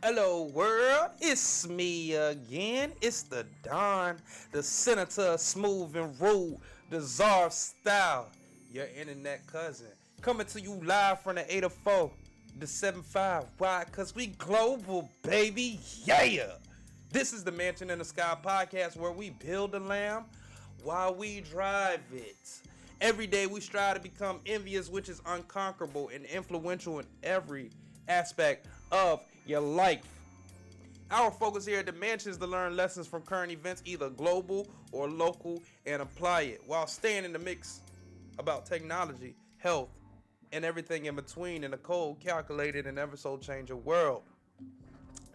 Hello world, it's me again. It's the Don, the Senator, smooth and rude, the Czar of style, your internet cousin. Coming to you live from the 804, the 75. Why? Cause we global, baby. Yeah! This is the Mansion in the Sky podcast where we build a lamb while we drive it. Every day we strive to become envious, which is unconquerable and influential in every aspect of your life. Our focus here at the mansion is to learn lessons from current events, either global or local, and apply it while staying in the mix about technology, health, and everything in between in a cold, calculated, and ever so changing world.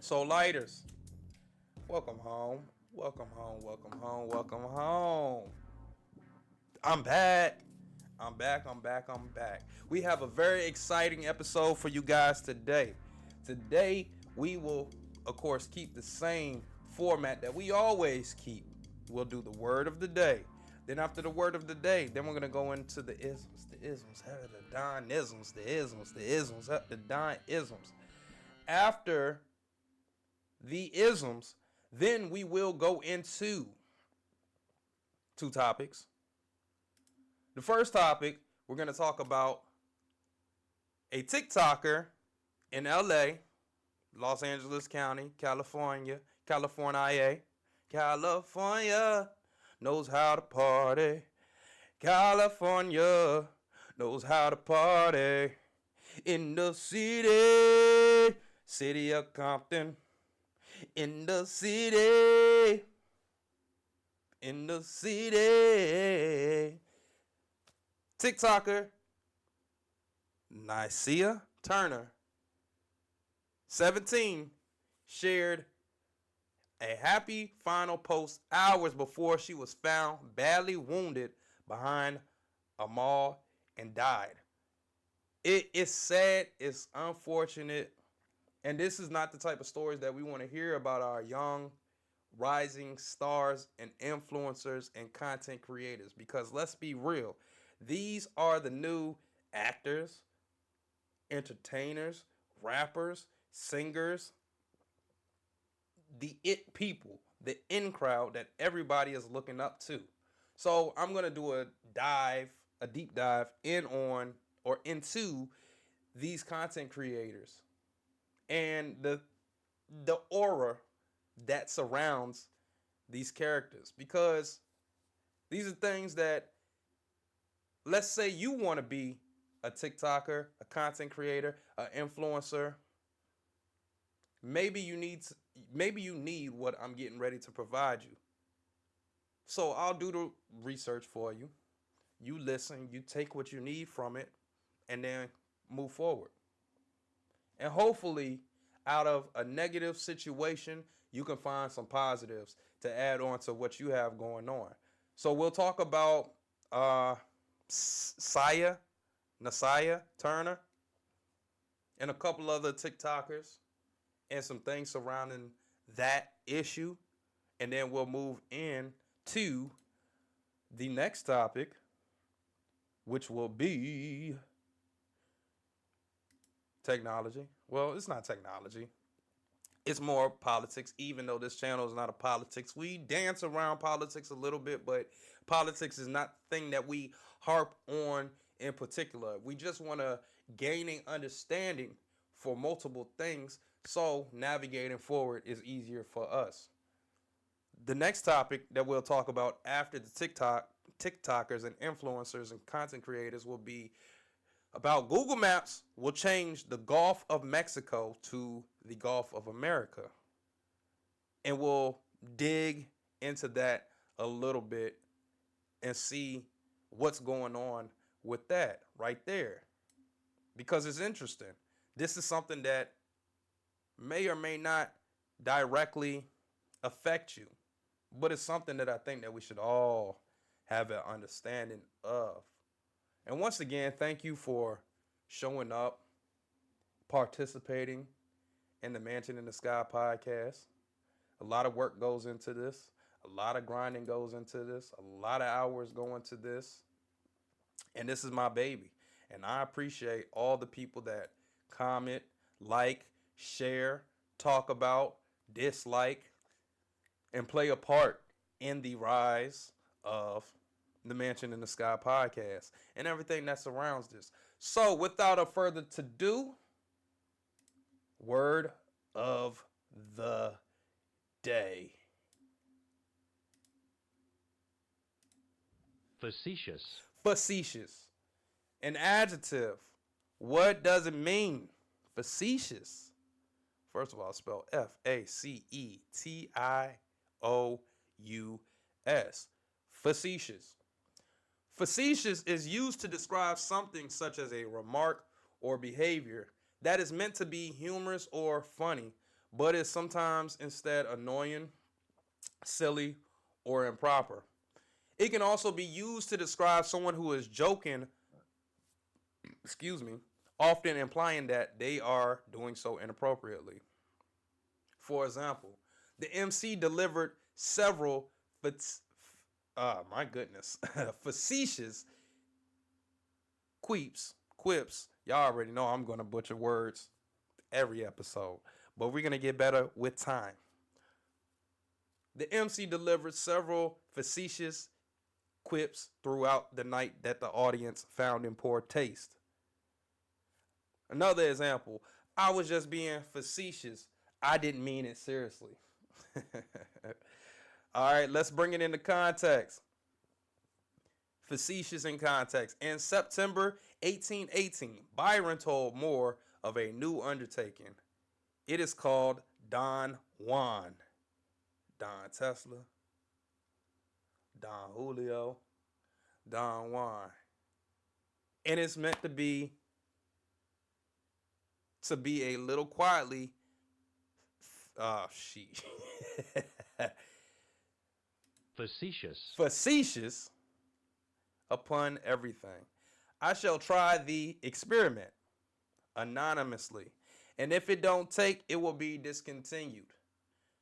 So, lighters, welcome home. Welcome home. Welcome home. Welcome home. I'm back. I'm back. We have a very exciting episode for you guys today. Today, we will, of course, keep the same format that we always keep. We'll do the word of the day. Then after the word of the day, then we're going to go into the isms, the Donisms, the Donisms. After the isms, then we will go into two topics. The first topic, we're going to talk about a TikToker in LA, Los Angeles County, California, California knows how to party. California knows how to party. In the city of Compton. In the city, TikToker Nahsiyah Turner, 17, shared a happy final post hours before she was found badly wounded behind a mall and died. It is sad, it's unfortunate, and this is not the type of stories that we want to hear about our young rising stars and influencers and content creators, because let's be real, these are the new actors, entertainers, rappers, singers, the it people, the in crowd that everybody is looking up to. So I'm gonna do a deep dive in on or into these content creators and the aura that surrounds these characters, because these are things that, let's say you want to be a TikToker, a content creator, an influencer. Maybe you need what I'm getting ready to provide you. So I'll do the research for you. You listen, you take what you need from it, and then move forward. And hopefully, out of a negative situation, you can find some positives to add on to what you have going on. So we'll talk about Saya, Nahsiyah Turner, and a couple other TikTokers, and some things surrounding that issue. And then we'll move in to the next topic, which will be technology. Well, it's not technology. It's more politics, even though this channel is not a politics. We dance around politics a little bit, but politics is not the thing that we harp on in particular. We just want to gaining understanding for multiple things, so navigating forward is easier for us. The next topic that we'll talk about after the TikTokers and influencers and content creators will be about Google Maps will change the Gulf of Mexico to the Gulf of America. And we'll dig into that a little bit and see what's going on with that right there. Because it's interesting. This is something that may or may not directly affect you, but it's something that I think that we should all have an understanding of. And once again, thank you for showing up, participating in the Mansion in the Sky podcast. A lot of work goes into this. A lot of grinding goes into this. A lot of hours go into this. And this is my baby. And I appreciate all the people that comment, like, share, talk about, dislike, and play a part in the rise of the Mansion in the Sky podcast and everything that surrounds this. So, without a further to do, word of the day. Facetious. Facetious. An adjective. What does it mean? Facetious. First of all, spell Facetious. Facetious. Facetious is used to describe something such as a remark or behavior that is meant to be humorous or funny, but is sometimes instead annoying, silly, or improper. It can also be used to describe someone who is joking, excuse me, often implying that they are doing so inappropriately. For example, the MC delivered several, my goodness, facetious quips. Y'all already know I'm going to butcher words every episode, but we're going to get better with time. The MC delivered several facetious quips throughout the night that the audience found in poor taste. Another example, I was just being facetious. I didn't mean it seriously. All right, let's bring it into context. Facetious in context. In September 1818, Byron told Moore of a new undertaking. It is called Don Juan. Don Tesla, Don Julio, Don Juan. And it's meant to be a little quietly she Facetious. facetious upon everything. I shall try the experiment anonymously, and if it don't take, it will be discontinued.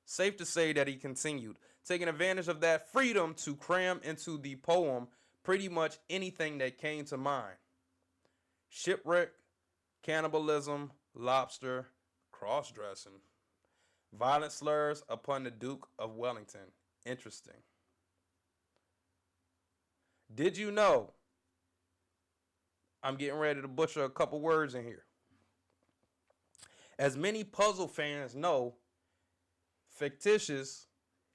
Safe to say that he continued, taking advantage of that freedom to cram into the poem pretty much anything that came to mind. Shipwreck, cannibalism, lobster, cross dressing, violent slurs upon the Duke of Wellington. Interesting. Did you know? I'm getting ready to butcher a couple words in here. As many puzzle fans know, fictitious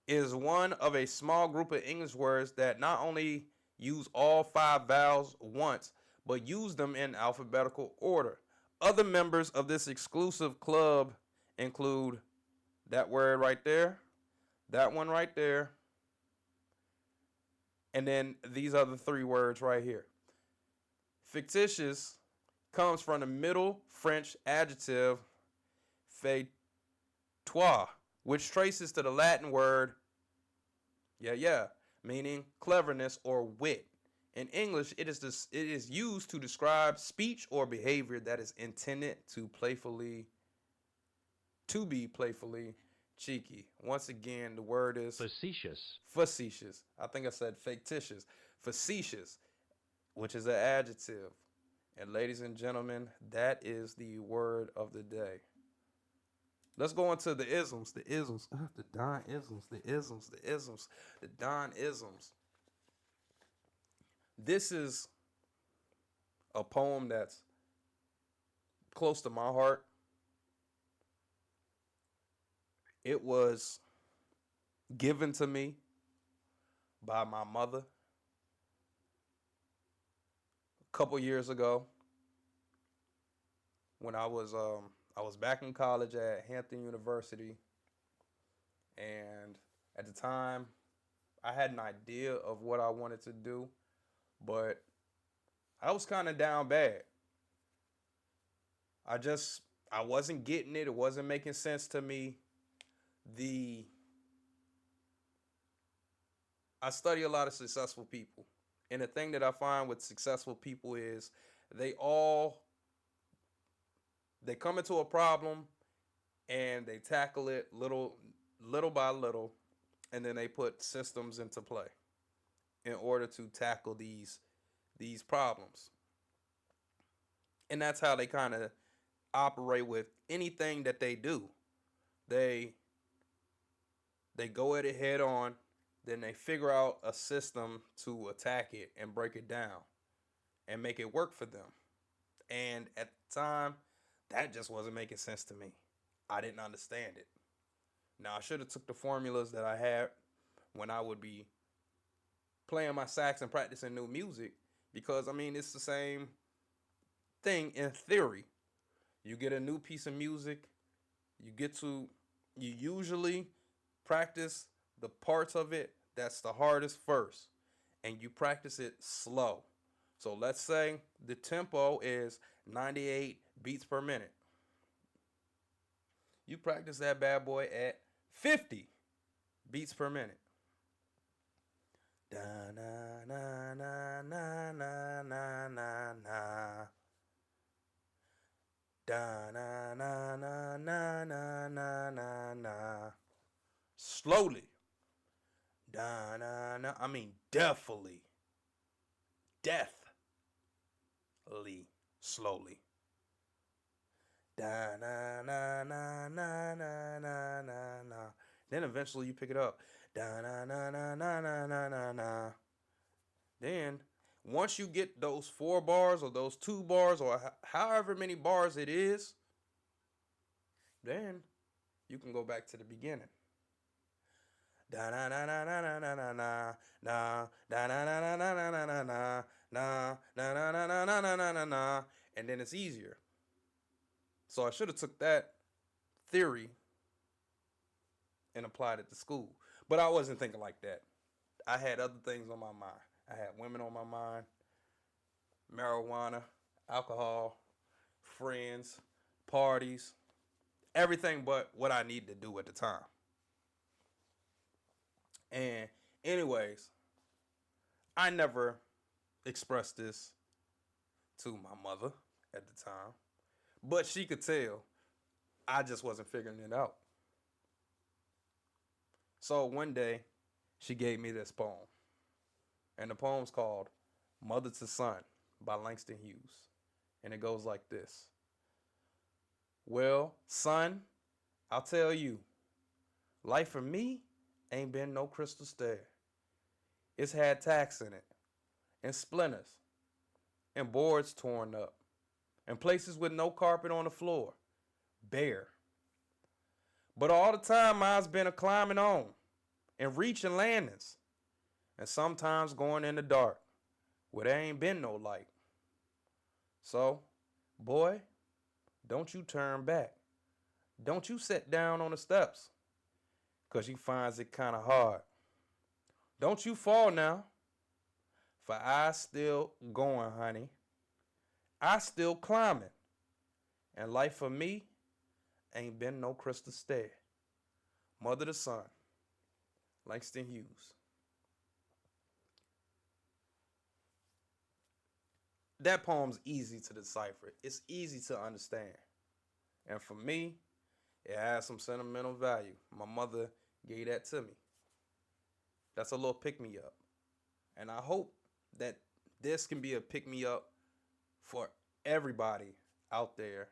is one of a small group of English words that not only use all five vowels once, but use them in alphabetical order. Other members of this exclusive club include that word right there, that one right there, and then these other three words right here. Fictitious comes from the Middle French adjective faitoire, which traces to the Latin word, meaning cleverness or wit. In English, it is used to describe speech or behavior that is intended to be playfully cheeky. Once again, the word is Facetious. facetious. I think I said fictitious. Facetious, which is an adjective. And ladies and gentlemen, that is the word of the day. Let's go into the isms. The isms. The Don isms. The isms. The isms. The Don isms. This is a poem that's close to my heart. It was given to me by my mother a couple years ago when I was back in college at Hampton University, and at the time I had an idea of what I wanted to do, but I was kind of down bad. I wasn't getting it. It wasn't making sense to me. The I study a lot of successful people. And the thing that I find with successful people is they all they come into a problem and they tackle it little by little, and then they put systems into play in order to tackle these problems. And that's how they kind of operate with anything that they do. They they go at it head on, then they figure out a system to attack it and break it down and make it work for them. And at the time, that just wasn't making sense to me. I didn't understand it. Now I should have took the formulas that I had when I would be playing my sax and practicing new music, because I mean it's the same thing in theory. You get a new piece of music, you get to you usually practice the parts of it that's the hardest first, and you practice it slow. So let's say the tempo is 98 beats per minute. You practice that bad boy at 50 beats per minute. Da na na na na na na na na. Da na na na na na na na na. Slowly. Da na na. I mean, definitely. Deathly. Slowly. Da na na na na na na na na. Then eventually you pick it up. Da na na na na na na na na. Then once you get those 4 bars or those 2 bars or however many bars it is, then you can go back to the beginning. Da na na na na na na na na na da na na na na na na na na na na na na na na na na na, and then it's easier. So I should have took that theory and applied it to school, but I wasn't thinking like that. I had other things on my mind. I had women on my mind, marijuana, alcohol, friends, parties, everything but what I needed to do at the time. And anyways, I never expressed this to my mother at the time, but she could tell I just wasn't figuring it out. So one day, she gave me this poem, and the poem's called Mother to Son by Langston Hughes. And it goes like this. Well, son, I'll tell you, life for me ain't been no crystal stair. It's had tacks in it, and splinters, and boards torn up, and places with no carpet on the floor, bare. But all the time I's been a climbing on, and reaching landings, and sometimes going in the dark, where there ain't been no light. So, boy, don't you turn back. Don't you sit down on the steps, 'cause you finds it kind of hard. Don't you fall now, for I still going, honey. I still climbing, and life for me ain't been no crystal stair. Mother to Son, Langston Hughes. That poem's easy to decipher. It's easy to understand. And for me, it has some sentimental value. My mother gave that to me. That's a little pick me up. And I hope that this can be a pick me up for everybody out there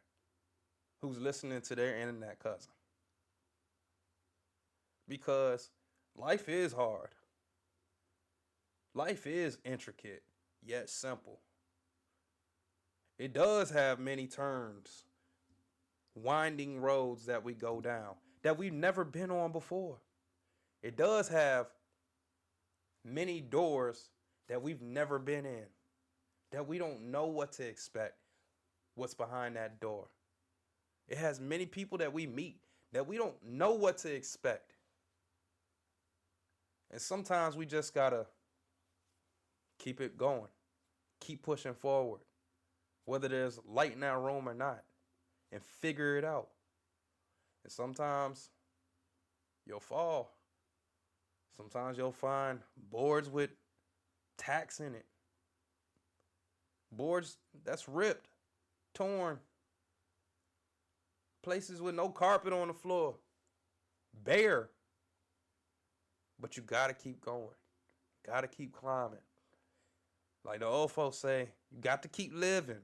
who's listening to their internet cousin. Because life is hard. Life is intricate, yet simple. It does have many turns, winding roads that we go down that we've never been on before. It does have many doors that we've never been in, that we don't know what to expect, what's behind that door. It has many people that we meet that we don't know what to expect. And sometimes we just gotta keep it going, keep pushing forward, whether there's light in that room or not, and figure it out. And sometimes you'll fall. Sometimes you'll find boards with tacks in it. Boards that's ripped, torn. Places with no carpet on the floor. Bare. But you gotta keep going. Gotta keep climbing. Like the old folks say, you got to keep living.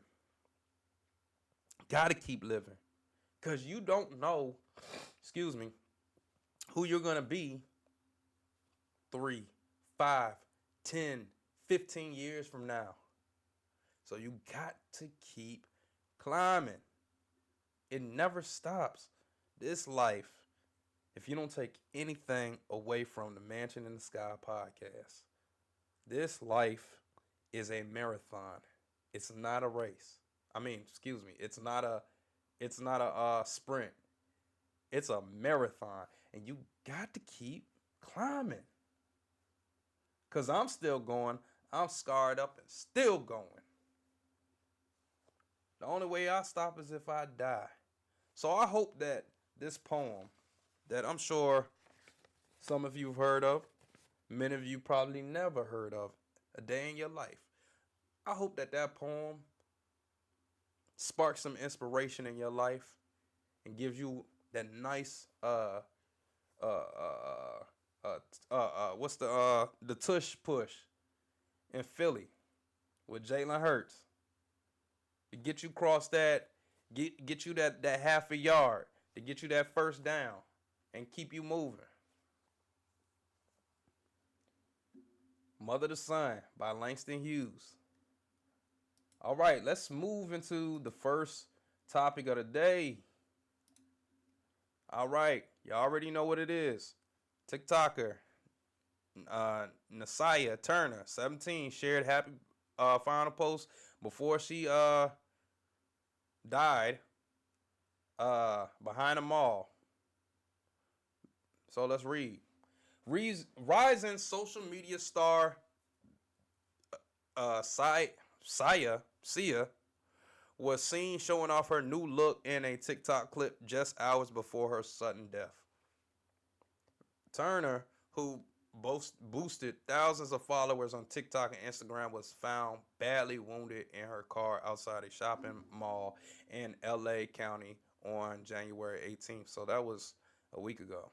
Gotta keep living. Because you don't know excuse me, who you're going to be 3, 5, 10, 15 years from now. So you got to keep climbing. It never stops. This life, if you don't take anything away from the Mansion in the Sky podcast, this life is a marathon. It's not a race. I mean, excuse me. It's not a sprint. It's a marathon, and you got to keep climbing. Cause I'm still going. I'm scarred up and still going. The only way I stop is if I die. So I hope that this poem, that I'm sure some of you have heard of, many of you probably never heard of, A Day in Your Life. I hope that that poem sparks some inspiration in your life and gives you that nice uh uh what's the tush push in Philly with Jalen Hurts to get you across that, get you that half a yard, to get you that first down and keep you moving. Mother to Son by Langston Hughes. All right, let's move into the first topic of the day. All right, you already know what it is. TikToker Nahsiyah Turner, 17, shared happy final post before she died behind a mall. So let's read. Rising social media star Sia was seen showing off her new look in a TikTok clip just hours before her sudden death. Turner, who boosted thousands of followers on TikTok and Instagram, was found badly wounded in her car outside a shopping mall in LA County on January 18th. So that was a week ago.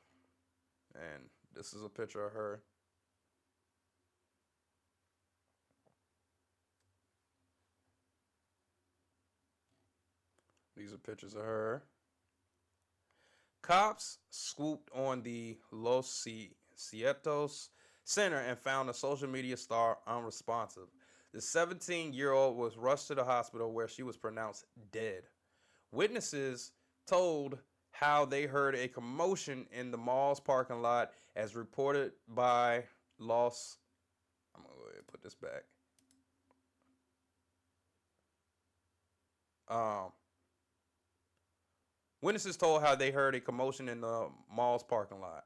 And this is a picture of her. These are pictures of her. Cops swooped on the Los Cietos Center and found the social media star unresponsive. The 17-year-old was rushed to the hospital where she was pronounced dead. Witnesses told how they heard a commotion in the mall's parking lot as reported by Los. I'm going to go ahead and put this back. Um, Witnesses told how they heard a commotion in the mall's parking lot.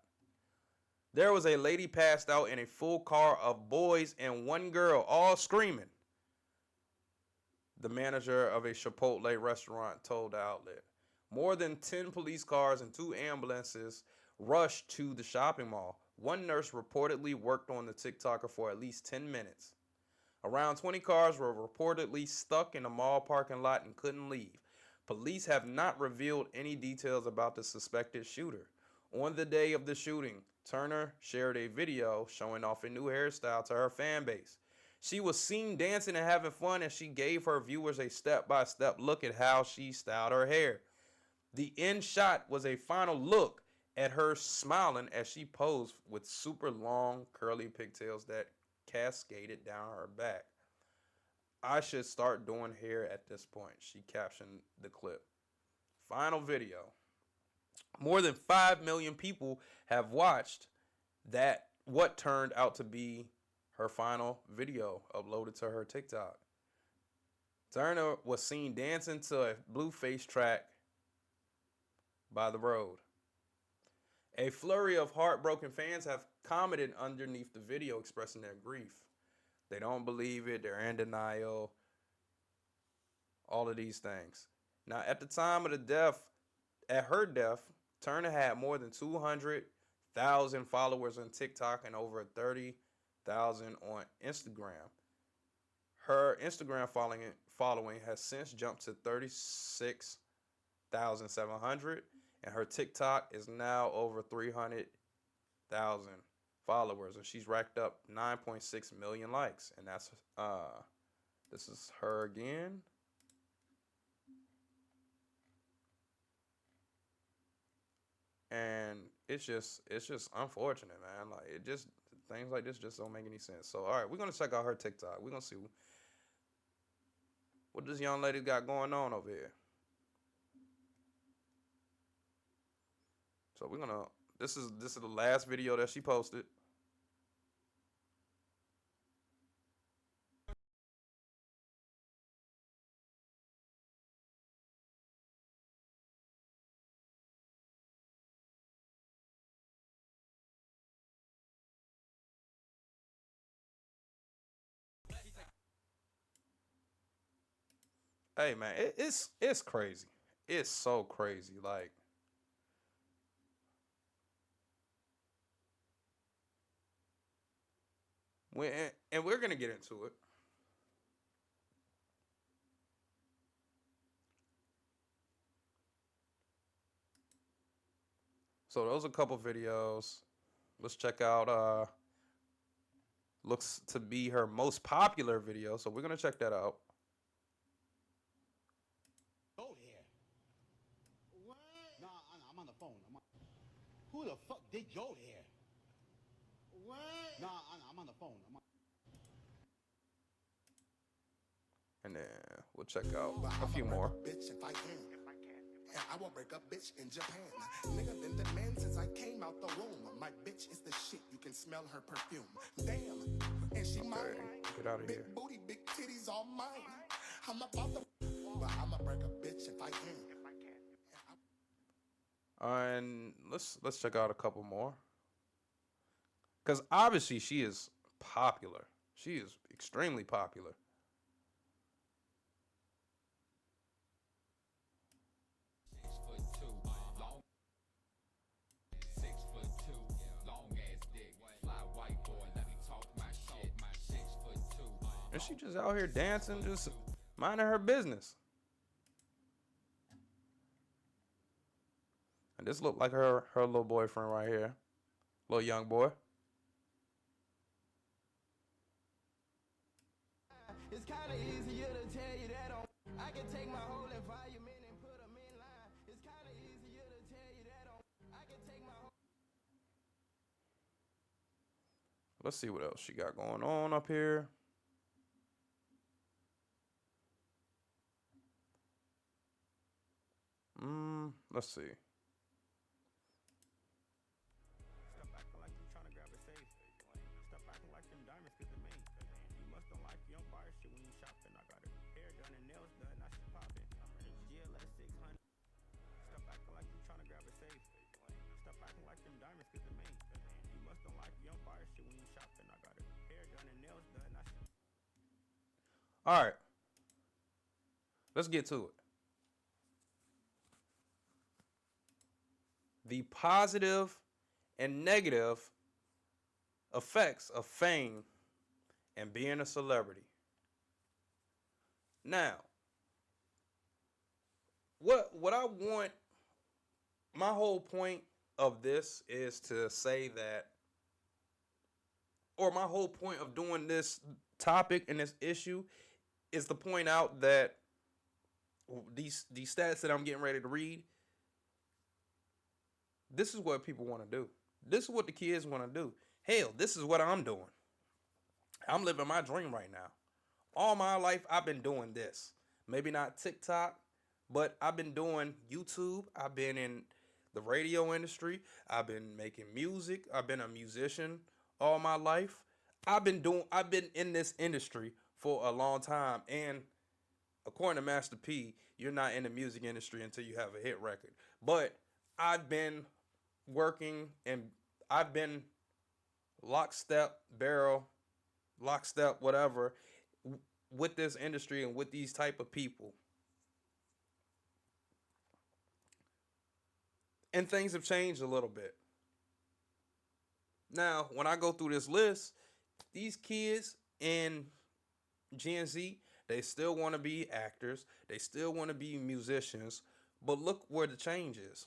There was a lady passed out in a full car of boys and one girl, all screaming. The manager of a Chipotle restaurant told the outlet. More than 10 police cars and 2 ambulances rushed to the shopping mall. One nurse reportedly worked on the TikToker for at least 10 minutes. Around 20 cars were reportedly stuck in the mall parking lot and couldn't leave. Police have not revealed any details about the suspected shooter. On the day of the shooting, Turner shared a video showing off a new hairstyle to her fan base. She was seen dancing and having fun as she gave her viewers a step-by-step look at how she styled her hair. The end shot was a final look at her smiling as she posed with super long curly pigtails that cascaded down her back. I should start doing hair at this point, she captioned the clip. Final video. More than 5 million people have watched that, what turned out to be her final video uploaded to her TikTok. Turner was seen dancing to a Blueface track by the road. A flurry of heartbroken fans have commented underneath the video expressing their grief. They don't believe it, they're in denial, all of these things. Now, at the time of the death, at her death, Turner had more than 200,000 followers on TikTok and over 30,000 on Instagram. Her Instagram following has since jumped to 36,700, and her TikTok is now over 300,000 followers, and she's racked up 9.6 million likes. And that's this is her again. And it's just unfortunate, man. Like it just things like this just don't make any sense. So all right, we're gonna check out her TikTok. We're gonna see what this young lady got going on over here. So we're gonna this is the last video that she posted. Hey man, it's crazy. It's so crazy. Like we and we're gonna get into it. So those are a couple videos. Let's check out looks to be her most popular video. So we're gonna check that out. Go here. What? Nah, I'm on the phone. Who the fuck did your hair? What? Nah, I'm on the phone. And then we'll check out a few more. Bitch, if I can. And I will break a bitch in Japan. Nigga been the man since I came out the womb. My bitch is the shit. You can smell her perfume. Damn. And she mine. Get out of here. Big booty, big titties, all mine. I'm about to, but I'ma break a bitch if I can. And let's check out a couple more. Cause obviously she is popular. She is extremely popular. And she just out here dancing, just minding her business. And this looked like her little boyfriend right here. Little young boy. It's kind of easier to tell you that I can take my whole environment and put them in line. It's kind of easier to tell you that I can take my whole... Let's see what else she got going on up here. Let's see. Stop acting like you trying to grab a safe. Stop acting like them diamonds cause it mean. You must don't like you don't buy shit when you shopping. I got her hair done and nails done, now she popping. GLS 600. Stop acting like you trying to grab a safe. Stop acting like them diamonds cause it mean. You must don't like you don't buy shit when you shopping. I got her hair done and nails done, now she... All right. Let's get to it. The positive and negative effects of fame and being a celebrity. Now, what I want, my whole point of this is to say that, or my whole point of doing this topic and this issue is to point out that these stats that I'm getting ready to read, this is what people want to do. This is what the kids want to do. Hell, this is what I'm doing. I'm living my dream right now. All my life, I've been doing this. Maybe not TikTok, but I've been doing YouTube. I've been in the radio industry. I've been making music. I've been a musician all my life. I've been in this industry for a long time. And according to Master P, you're not in the music industry until you have a hit record. But I've been working and I've been lockstep, whatever, with this industry and with these type of people. And things have changed a little bit. Now, when I go through this list, these kids in Gen Z, they still want to be actors. They still want to be musicians. But look where the change is.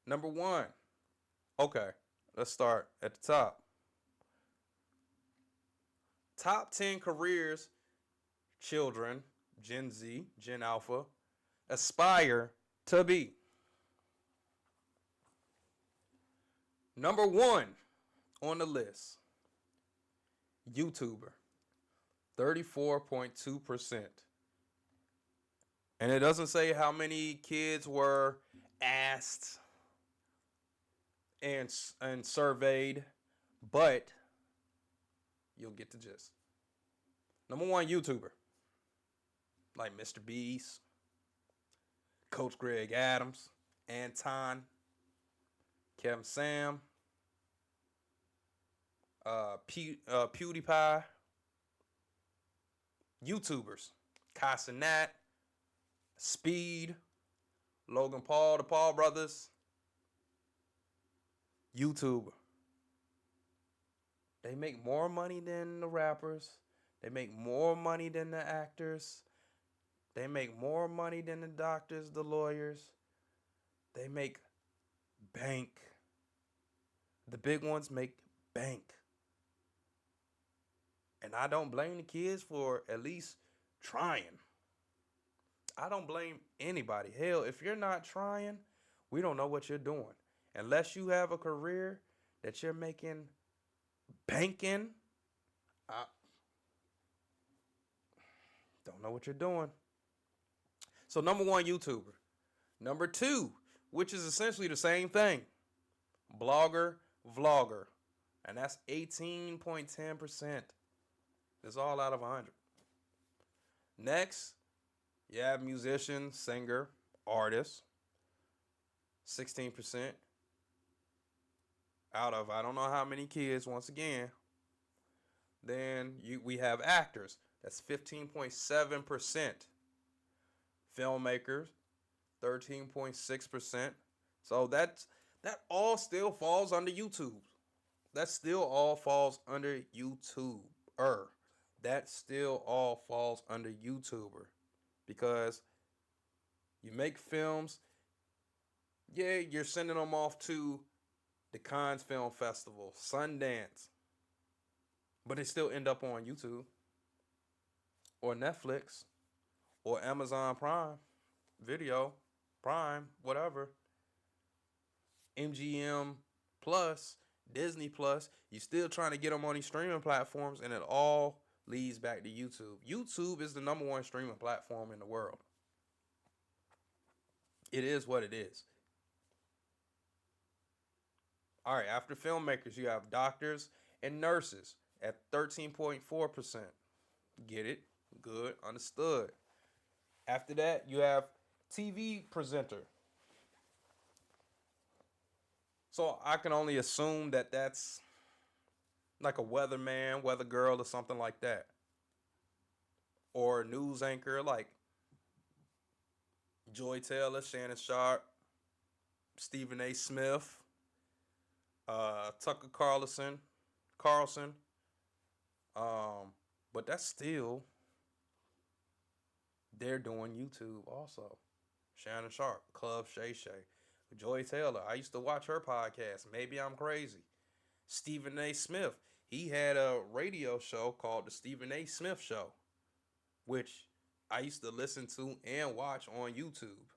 Number one. Okay, let's start at the top. Top 10 careers children, Gen Z, Gen Alpha, aspire to be number one on the list, YouTuber, 34.2%. And it doesn't say how many kids were asked and surveyed, but you'll get the gist. Number one YouTuber, like Mr. Beast, Coach Greg Adams, Anton, Kevin Sam, PewDiePie, YouTubers, Casanat, Speed, Logan Paul, the Paul brothers, YouTuber. They make more money than the rappers. They make more money than the actors. They make more money than the doctors, the lawyers. They make bank. The big ones make bank. And I don't blame the kids for at least trying. I don't blame anybody. Hell, if you're not trying, we don't know what you're doing. Unless you have a career that you're making banking, I don't know what you're doing. So number one, YouTuber. Number two, which is essentially the same thing, blogger, vlogger. And that's 18.10%. It's all out of 100. Next, you have musician, singer, artist, 16%. Out of I don't know how many kids, once again. Then we have actors. That's 15.7%. Filmmakers, 13.6%. So that all still falls under YouTube. That still all falls under YouTuber. That still all falls under YouTuber. Because you make films, yeah, you're sending them off to the Cannes Film Festival, Sundance, but they still end up on YouTube or Netflix or Amazon Prime Video, Prime, whatever, MGM Plus, Disney Plus. You're still trying to get them on these streaming platforms, and it all leads back to YouTube. YouTube is the number one streaming platform in the world. It is what it is. All right, after filmmakers, you have doctors and nurses at 13.4%. Get it? Good. Understood. After that, you have TV presenter. So I can only assume that that's like a weatherman, weather girl, or something like that. Or a news anchor like Joy Taylor, Shannon Sharp, Stephen A. Smith, Tucker Carlson. But that's still, they're doing YouTube also. Shannon Sharp, Club Shay Shay, Joy Taylor. I used to watch her podcast. Maybe I'm crazy. Stephen A. Smith. He had a radio show called The Stephen A. Smith Show, which I used to listen to and watch on YouTube.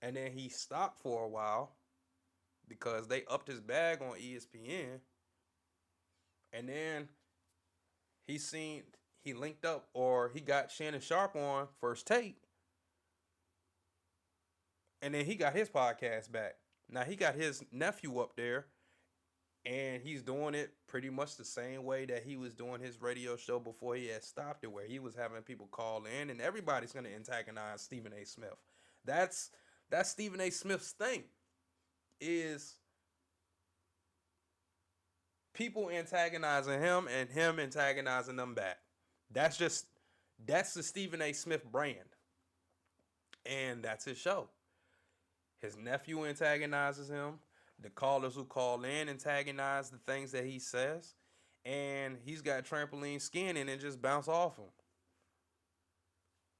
And then he stopped for a while because they upped his bag on ESPN. And then he linked up, or he got Shannon Sharp on First Take. And then he got his podcast back. Now he got his nephew up there, and he's doing it pretty much the same way that he was doing his radio show before he had stopped it, where he was having people call in, and everybody's going to antagonize Stephen A. Smith. That's Stephen A. Smith's thing, is people antagonizing him and him antagonizing them back. That's the Stephen A. Smith brand. And that's his show. His nephew antagonizes him. The callers who call in antagonize the things that he says. And he's got trampoline skin and it just bounce off him.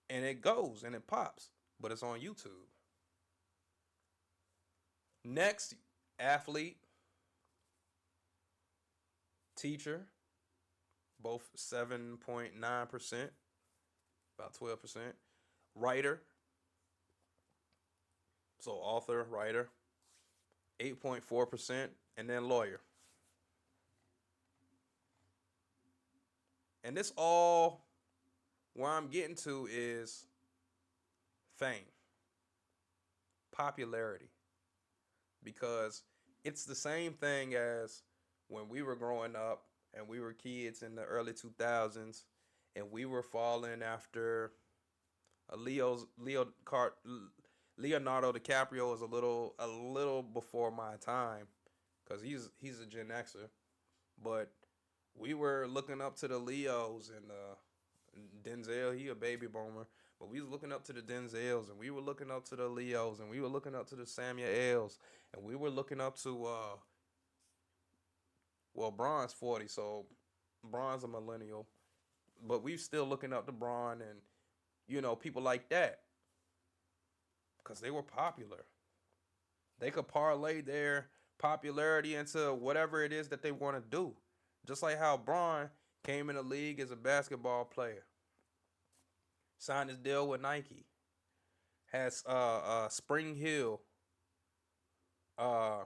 And it goes and it pops. But it's on YouTube. Next, athlete, teacher, both 7.9%, about 12%. Writer, So author, writer, 8.4%, and then lawyer. And this all where I'm getting to is fame, popularity, because it's the same thing as when we were growing up and we were kids in the early 2000s and we were falling after a Leonardo DiCaprio is a little before my time because he's a Gen Xer, but we were looking up to the Leos and Denzel. He a baby boomer, but we was looking up to the Denzels and we were looking up to the Leos and we were looking up to the Samuel L's and we were looking up to well, Bron's 40, so Bron's a millennial, but we still looking up to Bron and people like that because they were popular. They could parlay their popularity into whatever it is that they want to do. Just like how Bron came in the league as a basketball player, signed his deal with Nike, has Spring Hill uh,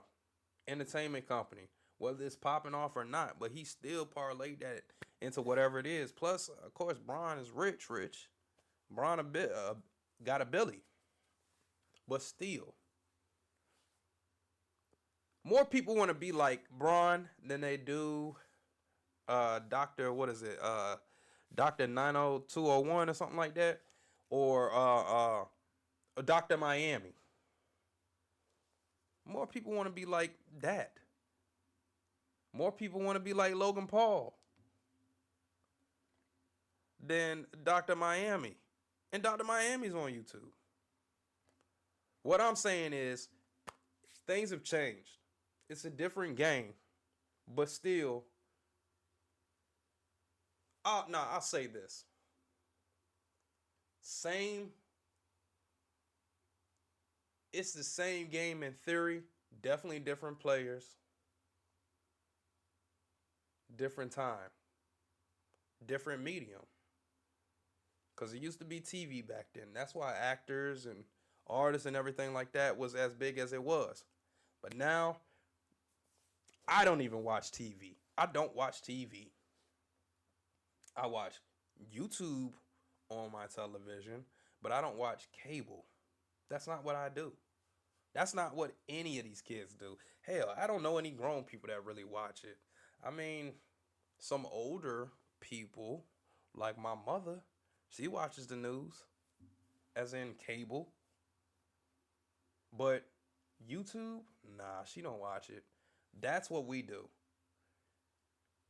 entertainment company, whether it's popping off or not, but he still parlayed that into whatever it is. Plus, of course, Bron is rich. Bron got a Billy, but still, more people want to be like Bron than they do Doctor. What is it? Doctor 90201 or something like that, or Doctor Miami. More people want to be like that. More people want to be like Logan Paul than Dr. Miami. And Dr. Miami's on YouTube. What I'm saying is, things have changed. It's a different game. But still, I'll say this. It's the same game in theory. Definitely different players. Different time. Different medium. Because it used to be TV back then. That's why actors and artists and everything like that was as big as it was. But now, I don't even watch TV. I don't watch TV. I watch YouTube on my television, but I don't watch cable. That's not what I do. That's not what any of these kids do. Hell, I don't know any grown people that really watch it. I mean, some older people, like my mother, she watches the news, as in cable. But YouTube, nah, she don't watch it. That's what we do.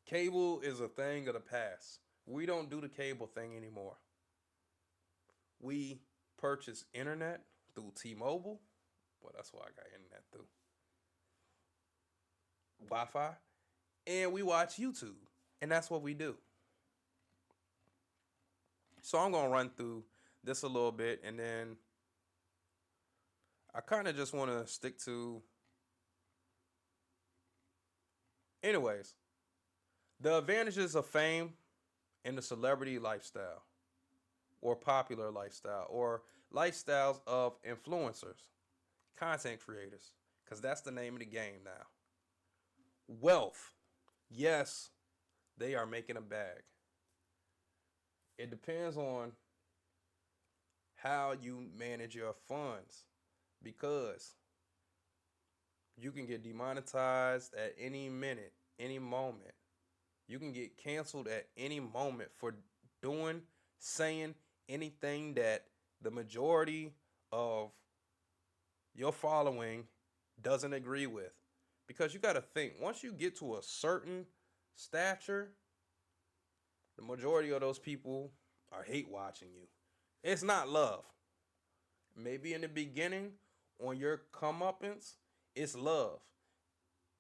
Cable is a thing of the past. We don't do the cable thing anymore. We purchase internet through T-Mobile. Well, that's why I got internet through Wi-Fi. And we watch YouTube. And that's what we do. So I'm going to run through this a little bit. And then I kind of just want to stick to... Anyways, the advantages of fame in the celebrity lifestyle or popular lifestyle or lifestyles of influencers, content creators, because that's the name of the game now. Wealth. Yes, they are making a bag. It depends on how you manage your funds because you can get demonetized at any minute, any moment. You can get canceled at any moment for saying anything that the majority of your following doesn't agree with. Because you got to think, once you get to a certain stature, the majority of those people are hate watching you. It's not love. Maybe in the beginning, on your comeuppance, it's love.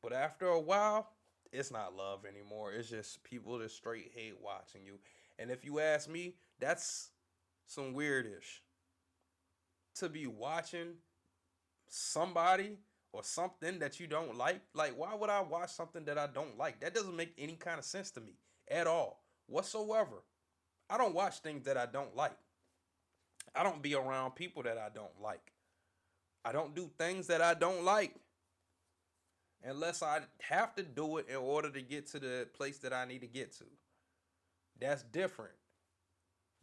But after a while, it's not love anymore. It's just people that straight hate watching you. And if you ask me, that's some weirdish. To be watching somebody or something that you don't like. Like, why would I watch something that I don't like? That doesn't make any kind of sense to me at all, whatsoever. I don't watch things that I don't like. I don't be around people that I don't like. I don't do things that I don't like unless I have to do it in order to get to the place that I need to get to. That's different.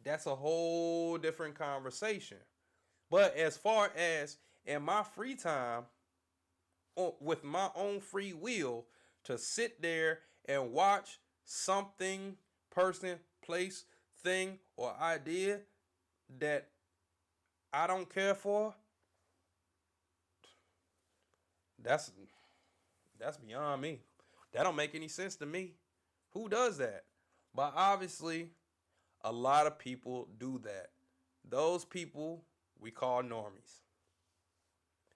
That's a whole different conversation. But as far as in my free time, with my own free will, to sit there and watch something, person, place, thing, or idea that I don't care for, that's that's beyond me. That don't make any sense to me. Who does that? But obviously, a lot of people do that. Those people we call normies.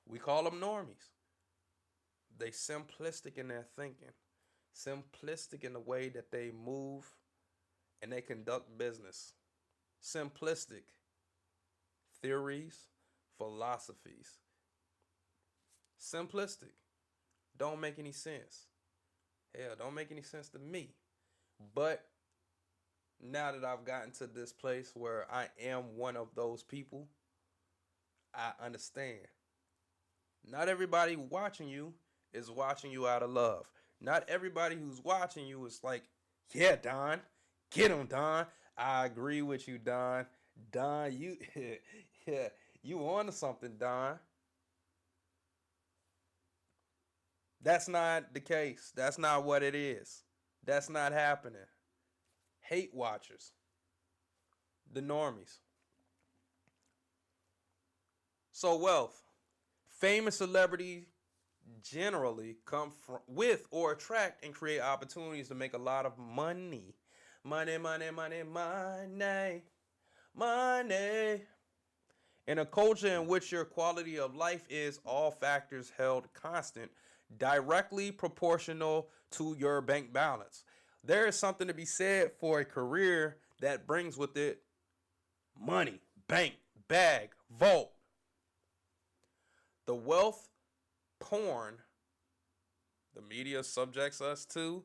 We call them normies. They simplistic in their thinking, simplistic in the way that they move and they conduct business. Simplistic theories, philosophies. Simplistic. Don't make any sense. Hell, don't make any sense to me. But now that I've gotten to this place where I am one of those people, I understand. Not everybody watching you is watching you out of love. Not everybody who's watching you is like, yeah, Don, get him, Don. I agree with you, Don. Don, you, yeah, you on to something, Don. That's not the case. That's not what it is. That's not happening. Hate watchers, the normies. So wealth, famous celebrities generally come from with or attract and create opportunities to make a lot of money. Money, money, money, money, money. In a culture in which your quality of life is all factors held constant, directly proportional to your bank balance. There is something to be said for a career that brings with it money, bank, bag, vault. The wealth porn the media subjects us to,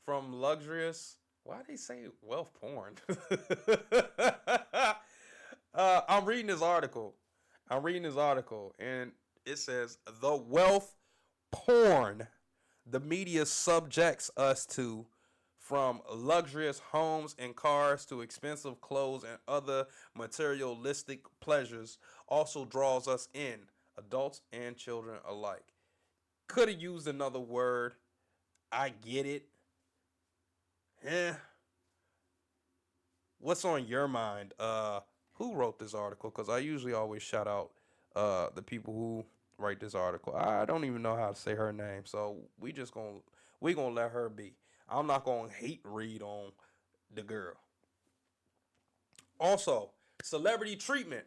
from luxurious. Why they say wealth porn? I'm reading this article. And it says the wealth porn the media subjects us to, from luxurious homes and cars to expensive clothes and other materialistic pleasures, also draws us in, adults and children alike. Could have used another word. I get it. Eh. What's on your mind? Who wrote this article? Because I usually always shout out the people who write this article. I don't even know how to say her name, so we gonna let her be. I'm not gonna hate read on the girl. Also, celebrity treatment.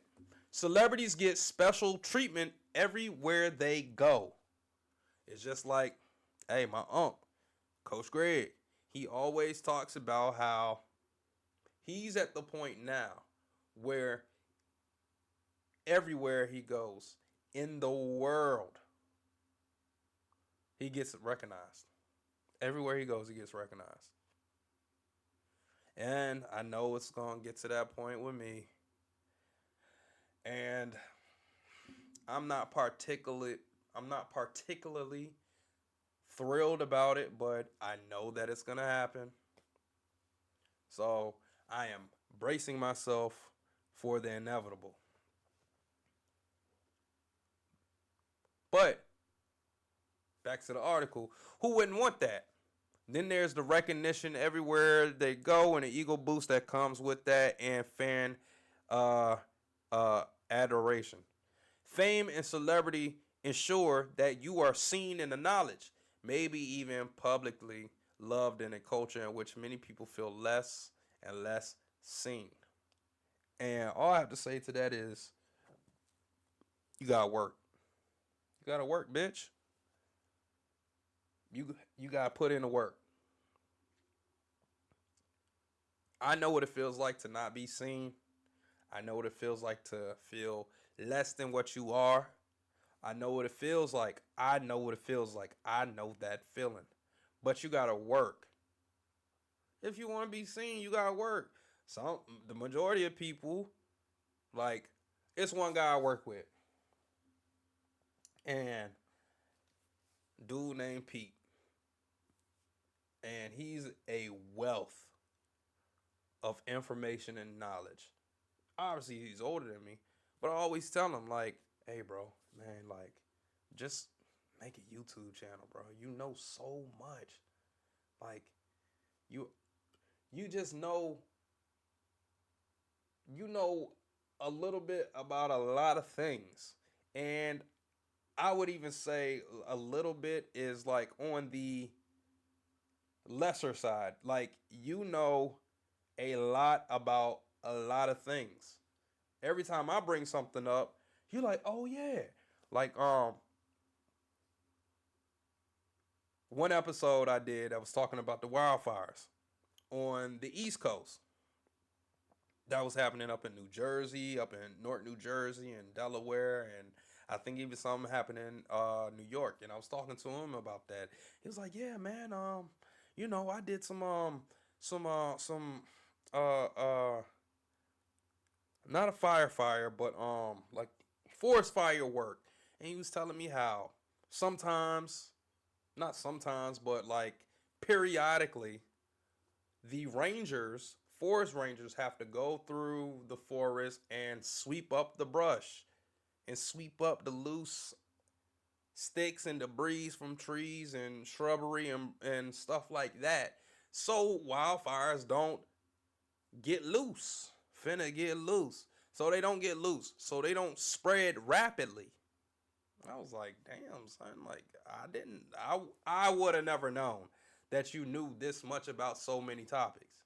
Celebrities get special treatment everywhere they go. It's just like, hey, my uncle, Coach Greg, he always talks about how he's at the point now where everywhere he goes in the world, he gets recognized. Everywhere he goes, he gets recognized. And I know it's going to get to that point with me. And I'm not particularly thrilled about it, but I know that it's going to happen. So I am bracing myself for the inevitable. But back to the article, who wouldn't want that? Then there's the recognition everywhere they go and the ego boost that comes with that, and fan uh, adoration. Fame and celebrity ensure that you are seen in the knowledge, maybe even publicly loved in a culture in which many people feel less and less seen. And all I have to say to that is, you gotta work. You gotta work, bitch. You gotta put in the work. I know what it feels like to not be seen. I know what it feels like to feel less than what you are. I know what it feels like. I know what it feels like. I know that feeling. But you gotta work. If you want to be seen, you gotta work. The majority of people, like, it's one guy I work with. And dude named Pete. And he's a wealth of information and knowledge. Obviously, he's older than me, but I always tell him, like, hey, bro, man, like, just make a YouTube channel, bro. You know so much. Like, you you just know a little bit about a lot of things. And I would even say a little bit is like on the lesser side. Like, you know a lot about a lot of things. Every time I bring something up, you're like, "Oh yeah." Like one episode I did, I was talking about the wildfires on the East Coast. That was happening up in New Jersey, up in North New Jersey and Delaware, and I think even something happened in New York. And I was talking to him about that. He was like, "Yeah, man, I did some not a fire, but like forest fire work." And he was telling me how sometimes, not sometimes, but like periodically, the rangers, forest rangers, have to go through the forest and sweep up the brush and sweep up the loose sticks and debris from trees and shrubbery and stuff like that. So wildfires don't get loose. Finna get loose. So they don't get loose. So they don't spread rapidly. I was like, damn, son, like I would have never known that you knew this much about so many topics.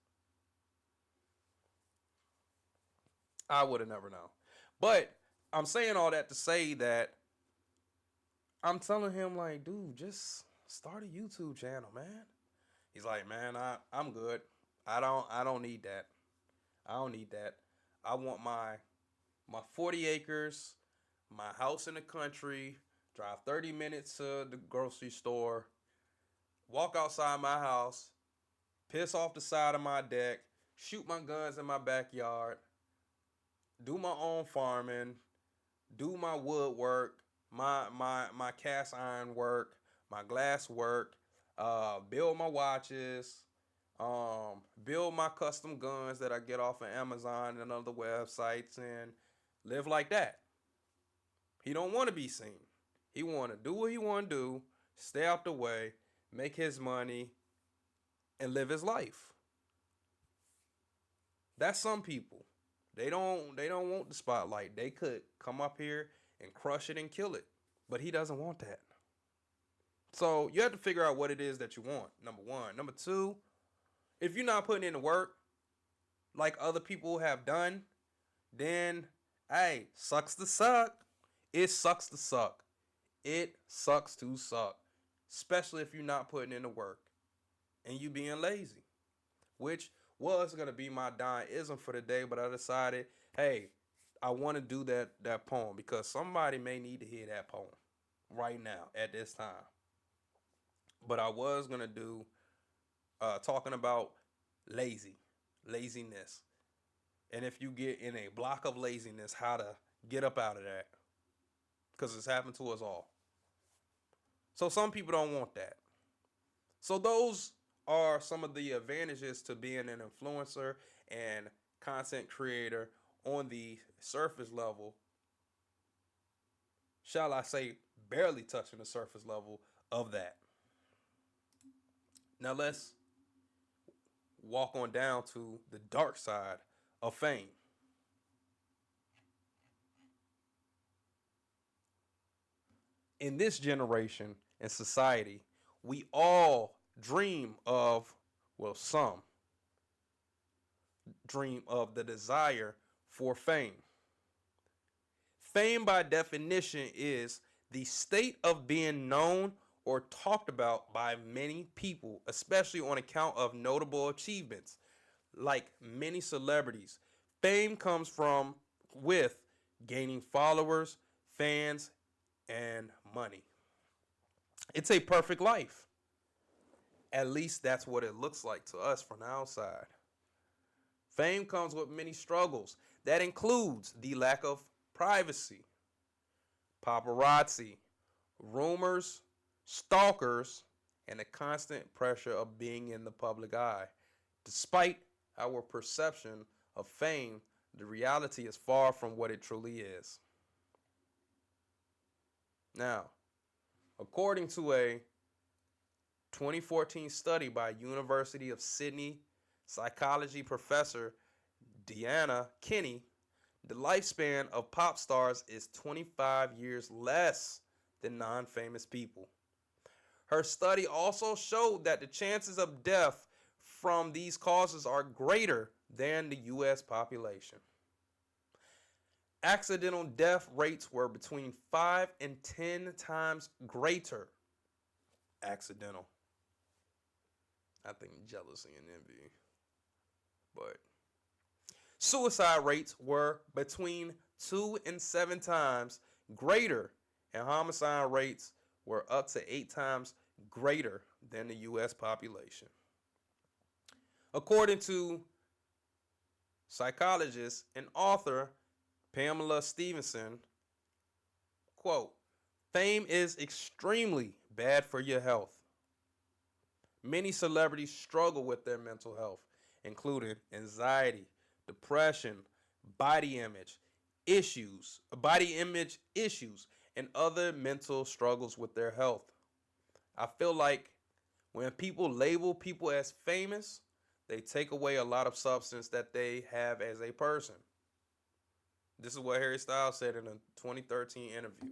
I would have never known. But I'm saying all that to say that I'm telling him, like, dude, just start a YouTube channel, man. He's like, man, I'm good. I don't need that. I don't need that. I want my 40 acres, my house in the country, drive 30 minutes to the grocery store, walk outside my house, piss off the side of my deck, shoot my guns in my backyard, do my own farming, do my woodwork, my cast iron work, my glass work, build my watches, build my custom guns that I get off of Amazon and other websites, and live like that. He don't want to be seen. He want to do what he want to do, stay out the way, make his money, and live his life. That's some people. They don't want the spotlight. They could come up here and crush it and kill it. But he doesn't want that. So you have to figure out what it is that you want. Number one. Number two, if you're not putting in the work like other people have done, then hey, sucks to suck. It sucks to suck. It sucks to suck. Especially if you're not putting in the work and you being lazy. Which was gonna be my dying ism for the day, but I decided, hey, I want to do that poem because somebody may need to hear that poem right now at this time. But I was gonna do talking about laziness, and if you get in a block of laziness, how to get up out of that because it's happened to us all. So some people don't want that. So those are some of the advantages to being an influencer and content creator on the surface level. Shall I say, barely touching the surface level of that. Now let's walk on down to the dark side of fame. In this generation and society, we all dream of, well, some dream of the desire for fame. Fame, by definition, is the state of being known or talked about by many people, especially on account of notable achievements, like many celebrities. Fame comes from with gaining followers, fans, and money. It's a perfect life. At least that's what it looks like to us from the outside. Fame comes with many struggles. That includes the lack of privacy, paparazzi, rumors, stalkers, and the constant pressure of being in the public eye. Despite our perception of fame, the reality is far from what it truly is. Now, according to a 2014 study by University of Sydney psychology professor Deanna Kinney, the lifespan of pop stars is 25 years less than non-famous people. Her study also showed that the chances of death from these causes are greater than the US population. Accidental death rates were between 5 and 10 times greater. Accidental. I think jealousy and envy. But suicide rates were between 2 and 7 times greater, and homicide rates were up to 8 times greater than the US population. According to psychologist and author Pamela Stevenson, quote, fame is extremely bad for your health. Many celebrities struggle with their mental health, including anxiety, depression, body image issues, and other mental struggles with their health. I feel like when people label people as famous, they take away a lot of substance that they have as a person. This is what Harry Styles said in a 2013 interview.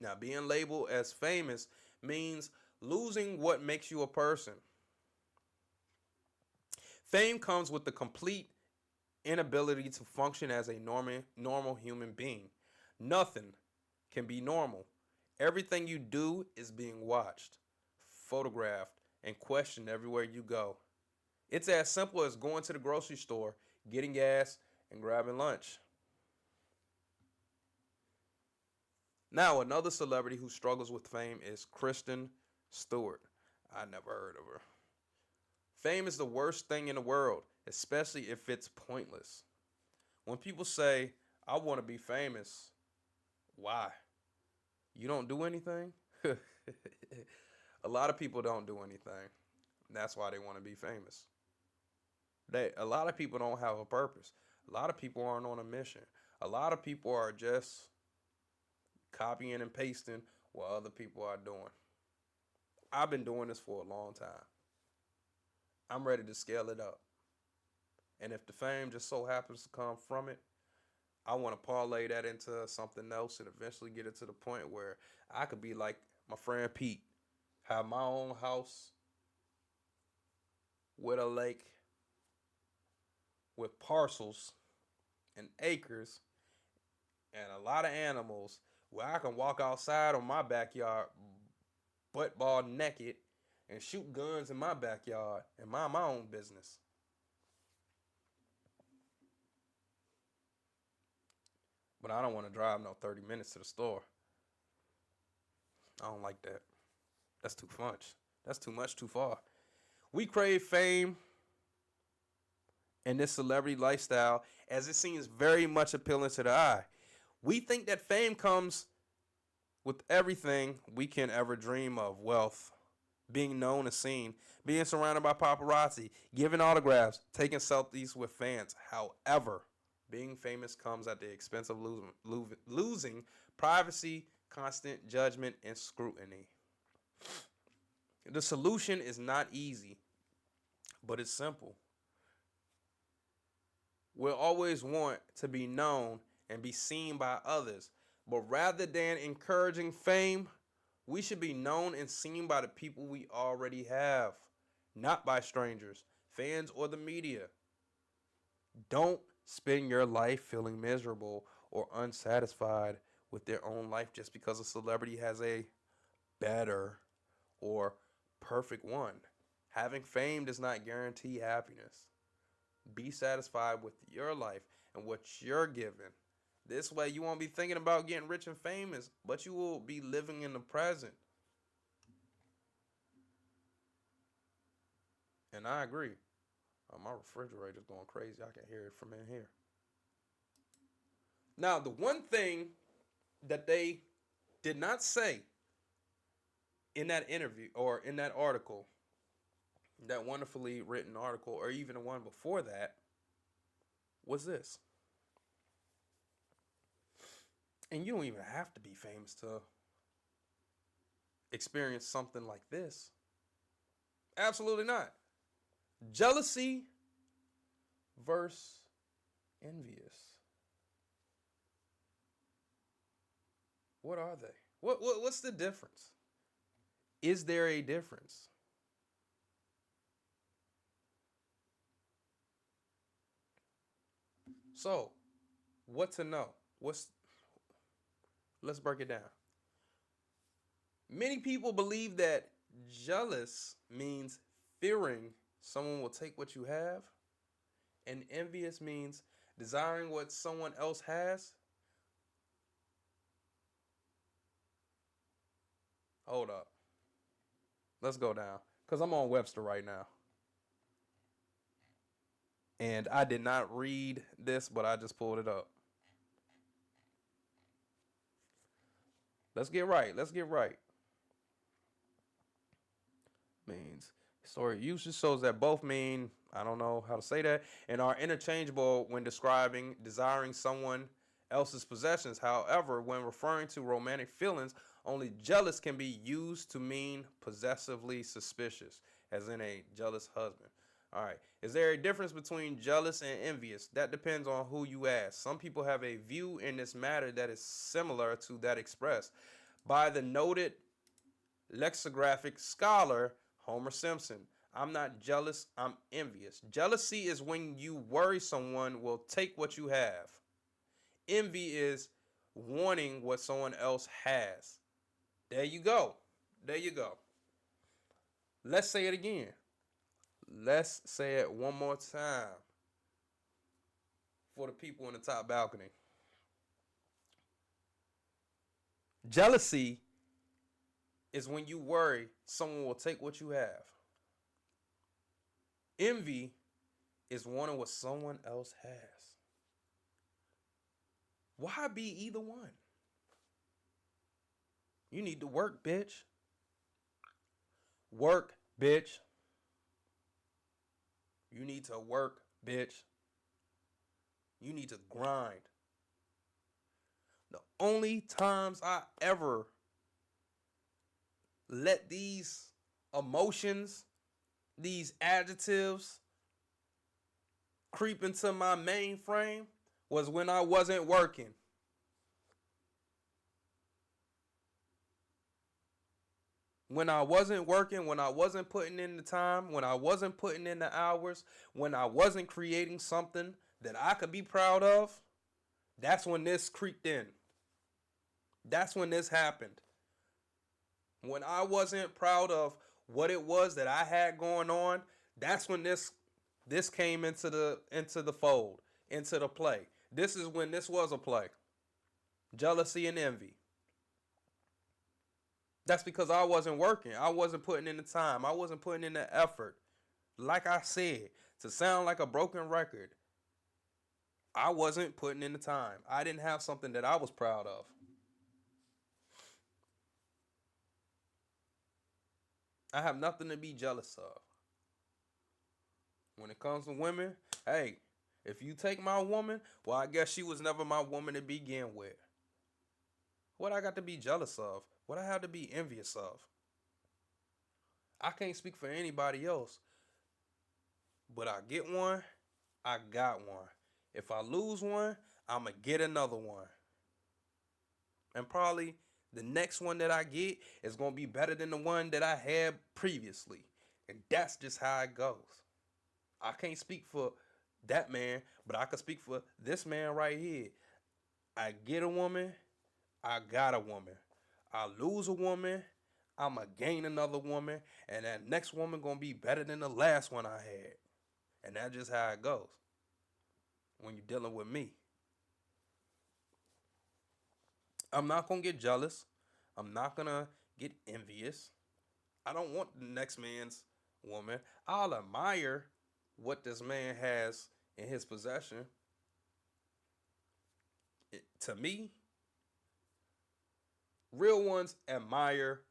Now, being labeled as famous means losing what makes you a person. Fame comes with the complete inability to function as a normal human being. Nothing can be normal. Everything you do is being watched, photographed, and questioned everywhere you go. It's as simple as going to the grocery store, getting gas, and grabbing lunch. Now, another celebrity who struggles with fame is Kristen Stewart. I never heard of her. Fame is the worst thing in the world, especially if it's pointless. When people say, I want to be famous, why? You don't do anything? A lot of people don't do anything. That's why they want to be famous. A lot of people don't have a purpose. A lot of people aren't on a mission. A lot of people are just copying and pasting what other people are doing. I've been doing this for a long time. I'm ready to scale it up. And if the fame just so happens to come from it, I want to parlay that into something else and eventually get it to the point where I could be like my friend Pete, have my own house with a lake, with parcels and acres and a lot of animals, where I can walk outside on my backyard butt ball naked and shoot guns in my backyard and mind my own business. But I don't want to drive no 30 minutes to the store. I don't like that. That's too much. That's too much, too far. We crave fame and this celebrity lifestyle as it seems very much appealing to the eye. We think that fame comes with everything we can ever dream of: wealth, being known and seen, being surrounded by paparazzi, giving autographs, taking selfies with fans. However, being famous comes at the expense of losing privacy, constant judgment, and scrutiny. The solution is not easy, but it's simple. We'll always want to be known and be seen by others, but rather than encouraging fame, we should be known and seen by the people we already have, not by strangers, fans, or the media. Don't spend your life feeling miserable or unsatisfied with their own life just because a celebrity has a better or perfect one. Having fame does not guarantee happiness. Be satisfied with your life and what you're given. This way you won't be thinking about getting rich and famous, but you will be living in the present. And I agree. My refrigerator's going crazy. I can hear it from in here. Now, the one thing that they did not say in that interview or in that article, that wonderfully written article, or even the one before that, was this. And you don't even have to be famous to experience something like this. Absolutely not. Jealousy versus envious. What are they? What's the difference? Is there a difference? So, what to know? Let's break it down. Many people believe that jealous means fearing someone will take what you have, and envious means desiring what someone else has. Hold up. Let's go down. Because I'm on Webster right now. And I did not read this, but I just pulled it up. Let's get right. Let's get right. Means historic usage shows that both mean, I don't know how to say that, and are interchangeable when describing desiring someone else's possessions. However, when referring to romantic feelings, only jealous can be used to mean possessively suspicious, as in a jealous husband. All right. Is there a difference between jealous and envious? That depends on who you ask. Some people have a view in this matter that is similar to that expressed by the noted lexicographic scholar Homer Simpson. I'm not jealous, I'm envious. Jealousy is when you worry someone will take what you have. Envy is wanting what someone else has. There you go. There you go. Let's say it again. Let's say it one more time for the people in the top balcony. Jealousy is when you worry someone will take what you have. Envy is wanting what someone else has. Why be either one? You need to work, bitch. Work, bitch. You need to work, bitch. You need to grind. The only times I ever let these emotions, these adjectives creep into my mainframe was when I wasn't working. When I wasn't working, when I wasn't putting in the time, when I wasn't putting in the hours, when I wasn't creating something that I could be proud of, that's when this creeped in. That's when this happened. When I wasn't proud of what it was that I had going on, that's when this came into the fold, into the play. This is when this was a play. Jealousy and envy. That's because I wasn't working. I wasn't putting in the time. I wasn't putting in the effort. Like I said, to sound like a broken record, I wasn't putting in the time. I didn't have something that I was proud of. I have nothing to be jealous of. When it comes to women, hey, if you take my woman, well, I guess she was never my woman to begin with. What I got to be jealous of? What I have to be envious of? I can't speak for anybody else, but I get one, I got one. If I lose one, I'm going to get another one. And probably the next one that I get is going to be better than the one that I had previously. And that's just how it goes. I can't speak for that man, but I can speak for this man right here. I get a woman, I got a woman. I lose a woman, I'ma gain another woman, and that next woman gonna be better than the last one I had. And that's just how it goes when you're dealing with me. I'm not gonna get jealous. I'm not gonna get envious. I don't want the next man's woman. I'll admire what this man has in his possession. To me, Real ones admire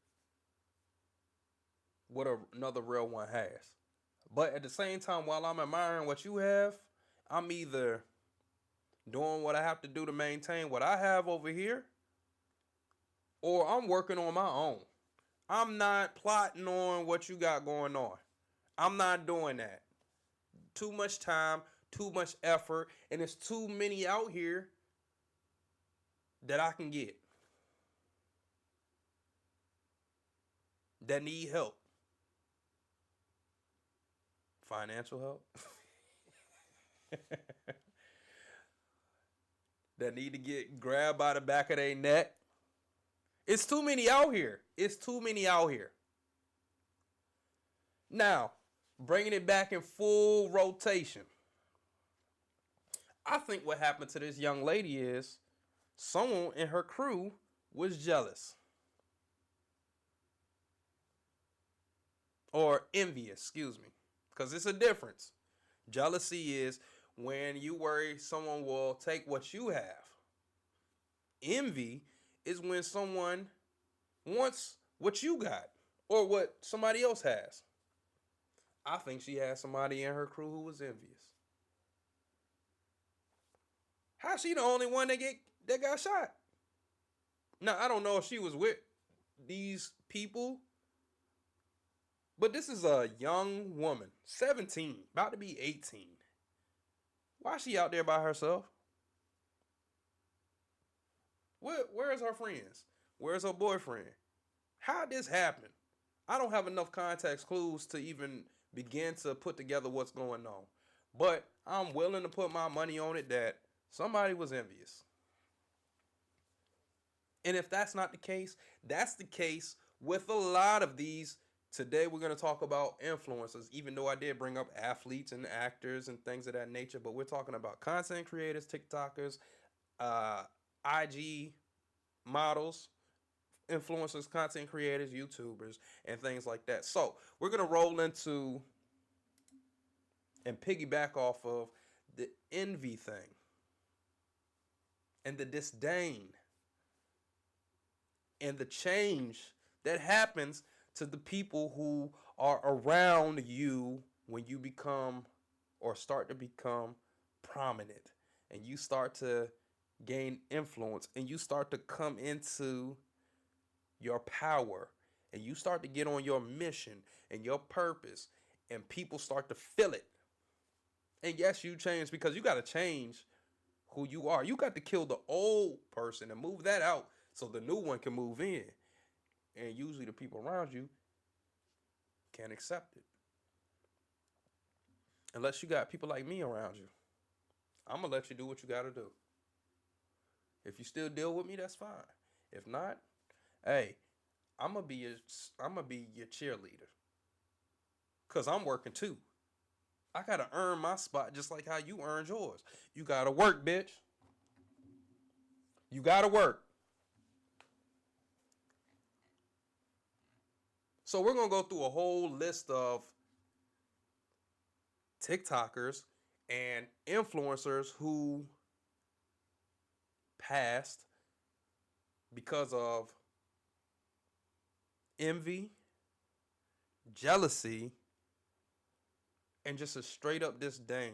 what another real one has. But at the same time, while I'm admiring what you have, I'm either doing what I have to do to maintain what I have over here, or I'm working on my own. I'm not plotting on what you got going on. I'm not doing that. Too much time, too much effort, and there's too many out here that I can get that need help. Financial help. That need to get grabbed by the back of their neck. It's too many out here. It's too many out here. Now, bringing it back in full rotation. I think what happened to this young lady is someone in her crew was jealous. Or envious, excuse me. Because it's a difference. Jealousy is when you worry someone will take what you have. Envy is when someone wants what you got or what somebody else has. I think she had somebody in her crew who was envious. How's she the only one that got shot? Now, I don't know if she was with these people, but this is a young woman, 17, about to be 18. Why is she out there by herself? Where's her friends? Where's her boyfriend? How'd this happen? I don't have enough context clues to even begin to put together what's going on. But I'm willing to put my money on it that somebody was envious. And if that's not the case, that's the case with a lot of these. Today we're going to talk about influencers, even though I did bring up athletes and actors and things of that nature. But we're talking about content creators, TikTokers, IG models, influencers, content creators, YouTubers, and things like that. So we're going to roll into and piggyback off of the envy thing and the disdain and the change that happens to the people who are around you when you become or start to become prominent and you start to gain influence and you start to come into your power and you start to get on your mission and your purpose and people start to feel it. And yes, you change because you got to change who you are. You got to kill the old person and move that out so the new one can move in. And usually the people around you can't accept it. Unless you got people like me around you. I'm going to let you do what you got to do. If you still deal with me, that's fine. If not, hey, I'm going to be your cheerleader. Cuz I'm working too. I got to earn my spot just like how you earned yours. You got to work, bitch. You got to work. So we're going to go through a whole list of TikTokers and influencers who passed because of envy, jealousy, and just a straight up disdain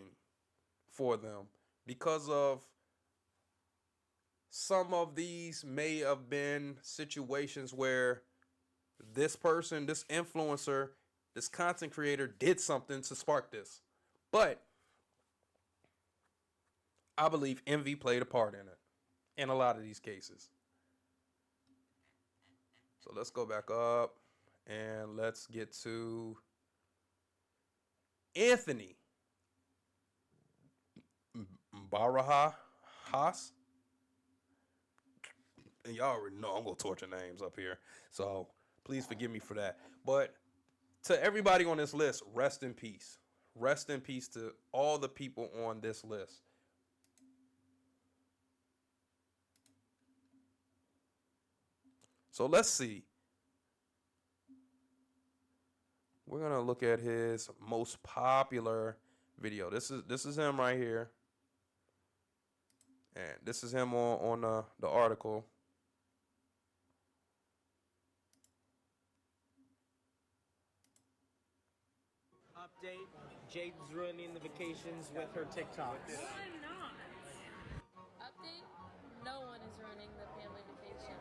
for them. Because of some of these may have been situations where this person, this influencer, this content creator did something to spark this. But I believe envy played a part in it in a lot of these cases. So let's go back up and let's get to Anthony Baraha Haas. And y'all already know I'm going to torture names up here. So please forgive me for that. But to everybody on this list, rest in peace. Rest in peace to all the people on this list. So let's see. We're going to look at his most popular video. This is him right here. And this is him on the article. Update, Jade's ruining the vacations with her TikToks. No, I'm not. Update, no one is ruining the family vacation.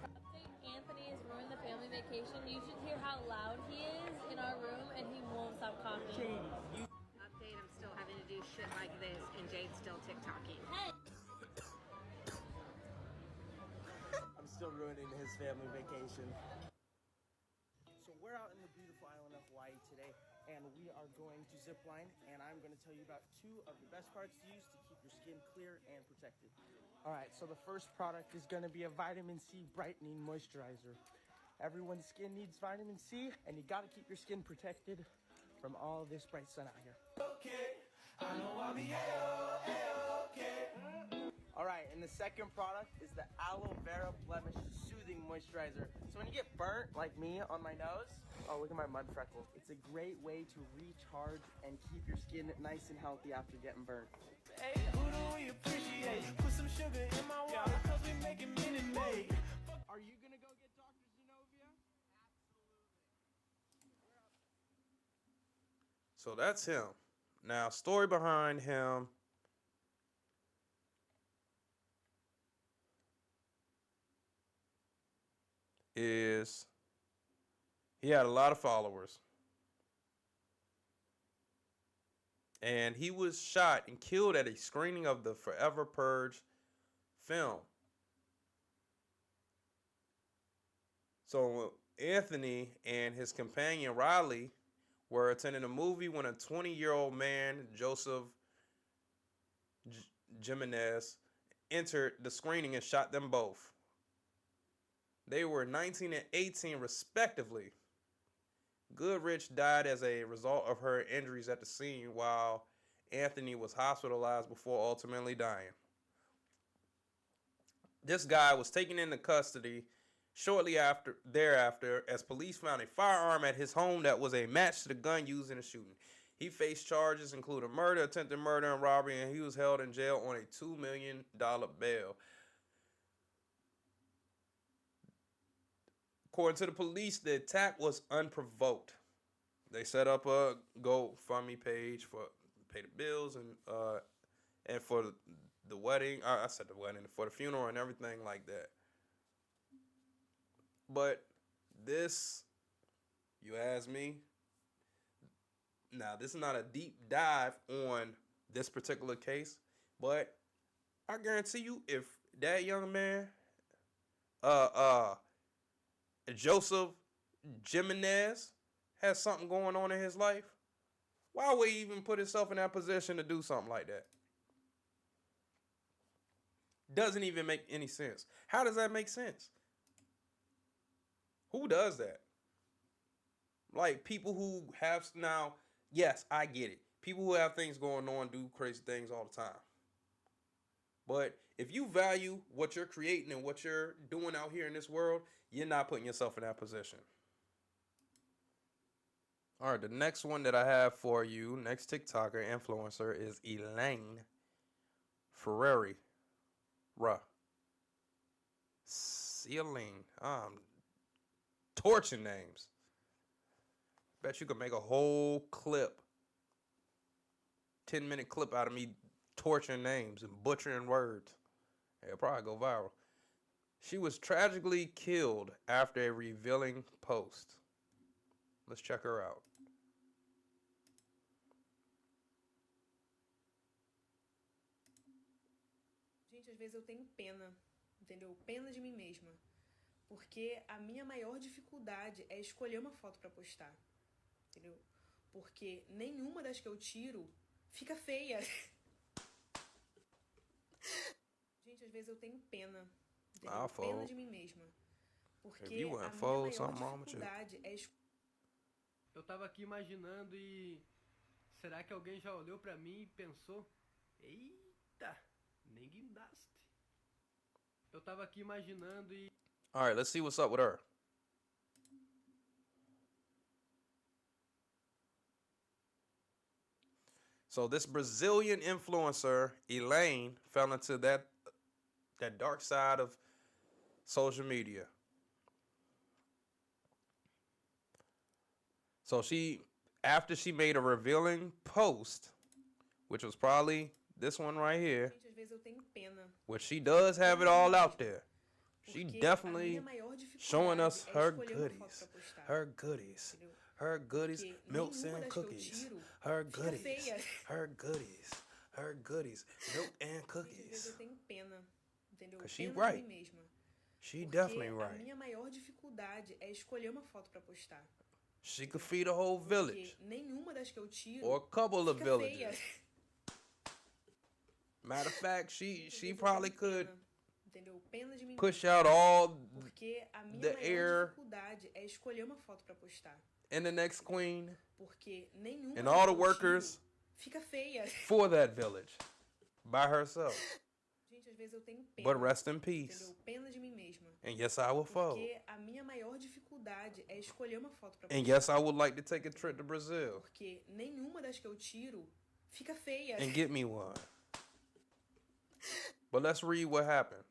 Update, Anthony is ruining the family vacation. You should hear how loud he is in our room and he won't stop coughing. Update, I'm still having to do shit like this and Jade's still TikToking. Hey! I'm still ruining his family vacation. So we're out in the beautiful island of Hawaii today, and we are going to zip line, and I'm going to tell you about 2 of the best parts to use to keep your skin clear and protected. All right, so the first product is going to be a vitamin C brightening moisturizer. Everyone's skin needs vitamin C, and you got to keep your skin protected from all this bright sun out here. Okay, I know I'll be okay. All right, and the second product is the aloe vera blemish soothing moisturizer. So when you get burnt like me on my nose, oh, look at my mud freckles. It's a great way to recharge and keep your skin nice and healthy after getting burnt. Hey, who do we appreciate? Put some sugar in my water, cause we making Minute Maid. Are you gonna go get Dr. Zenobia? Absolutely. So that's him. Now, story behind him is he had a lot of followers. And he was shot and killed at a screening of the Forever Purge film. So Anthony and his companion Riley were attending a movie when a 20-year-old man, Joseph Jimenez, entered the screening and shot them both. They were 19 and 18 respectively. Goodrich died as a result of her injuries at the scene, while Anthony was hospitalized before ultimately dying. This guy was taken into custody shortly thereafter as police found a firearm at his home that was a match to the gun used in the shooting. He faced charges including murder, attempted murder, and robbery, and he was held in jail on a $2 million bail. According to the police, the attack was unprovoked. They set up a GoFundMe page for pay the bills and for the wedding. I said the wedding, for the funeral and everything like that. But this, you ask me, now this is not a deep dive on this particular case, but I guarantee you, if that young man, Joseph Jimenez, has something going on in his life, why would he even put himself in that position to do something like that? Doesn't even make any sense. How does that make sense? Who does that? Like, people who have, now, yes, I get it. People who have things going on do crazy things all the time. But if you value what you're creating and what you're doing out here in this world, you're not putting yourself in that position. All right, the next one that I have for you, next TikToker influencer, is Elaine Ferrari. Ceiling. Torching names. Bet you could make a whole clip, 10-minute clip out of me torturing names and butchering words. It'll probably go viral. She was tragically killed after a revealing post. Let's check her out. Gente, às vezes eu tenho pena, entendeu? Pena de mim mesma. Porque a minha maior dificuldade é escolher uma foto pra postar, entendeu? Porque nenhuma das que eu tiro fica feia. Gente, às vezes eu tenho pena, entendeu? Pena de mim mesma. Porque a minha maior dificuldade é escolher. Eu tava aqui imaginando e... será que alguém já olhou pra mim e pensou? Eita, nem guindaste. Eu tava aqui imaginando e... All right, let's see what's up with her. So this Brazilian influencer, Elaine, fell into that dark side of social media. So she after she made a revealing post, which was probably this one right here, Gente, às vezes eu tenho pena. which she does have it all out there. She Porque definitely a minha maior showing us dificuldade é her escolher uma foto goodies. pra postar. Her goodies. Entendeu? Her goodies. Porque Milks nenhuma and das que eu cookies. tiro Her fica goodies. feia. Her goodies. Her goodies. Milk and Gente, às vezes cookies. eu tenho pena. Entendeu? 'Cause she Pena right. de mim mesma. She Porque definitely a right. minha maior dificuldade é escolher uma foto pra postar. She could feed a whole village. Porque nenhuma das que eu tiro Or a couple of fica villages. feia. Matter of fact, she Gente, às vezes eu probably tenho could pena. Entendeu? Pena de mim push mesma. out all Porque a minha the maior air dificuldade é escolher uma foto pra postar. in the next queen Porque nenhuma and das all que the eu workers tiro fica feia. for that village by herself. Gente, às vezes eu tenho pena. But rest in peace. Entendeu? Pena de mim mesma. And yes, I will fold. Porque a minha maior dificuldade é escolher uma foto pra And postar. yes, I would like to take a trip to Brazil Porque nenhuma das que eu tiro fica feia. and get me one. But let's read what happened.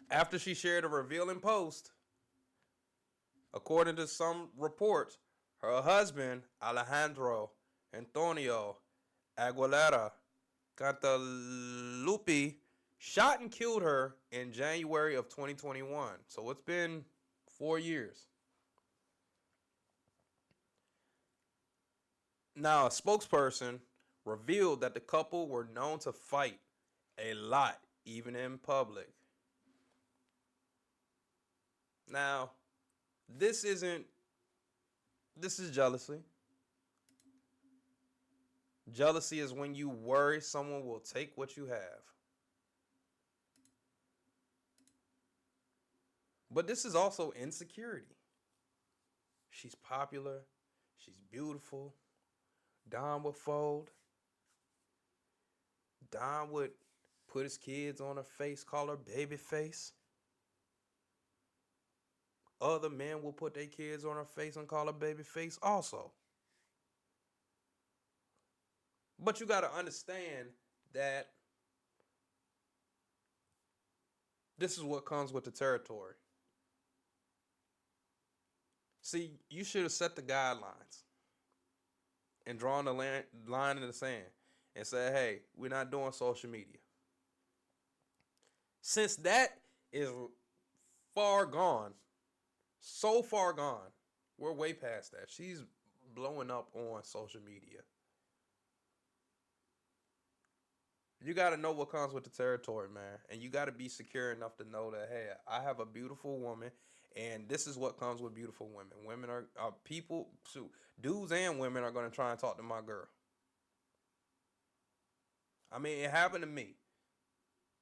After she shared a revealing post, according to some reports, her husband, Alejandro Antonio Aguilera Cantalupi, shot and killed her in January of 2021. So it's been 4 years. Now, a spokesperson revealed that the couple were known to fight a lot, even in public. Now, this is jealousy. Jealousy is when you worry someone will take what you have. But this is also insecurity. She's popular. She's beautiful. Don would fold. Don would put his kids on her face, call her baby face. Other men will put their kids on her face and call her baby face also. But you got to understand that this is what comes with the territory. See, you should have set the guidelines and drawn the line in the sand and said, hey, we're not doing social media. Since that is far gone, so far gone, we're way past that. She's blowing up on social media. You got to know what comes with the territory, man. And you got to be secure enough to know that, hey, I have a beautiful woman, and this is what comes with beautiful women. Women are people, dudes and women are going to try and talk to my girl. I mean, it happened to me.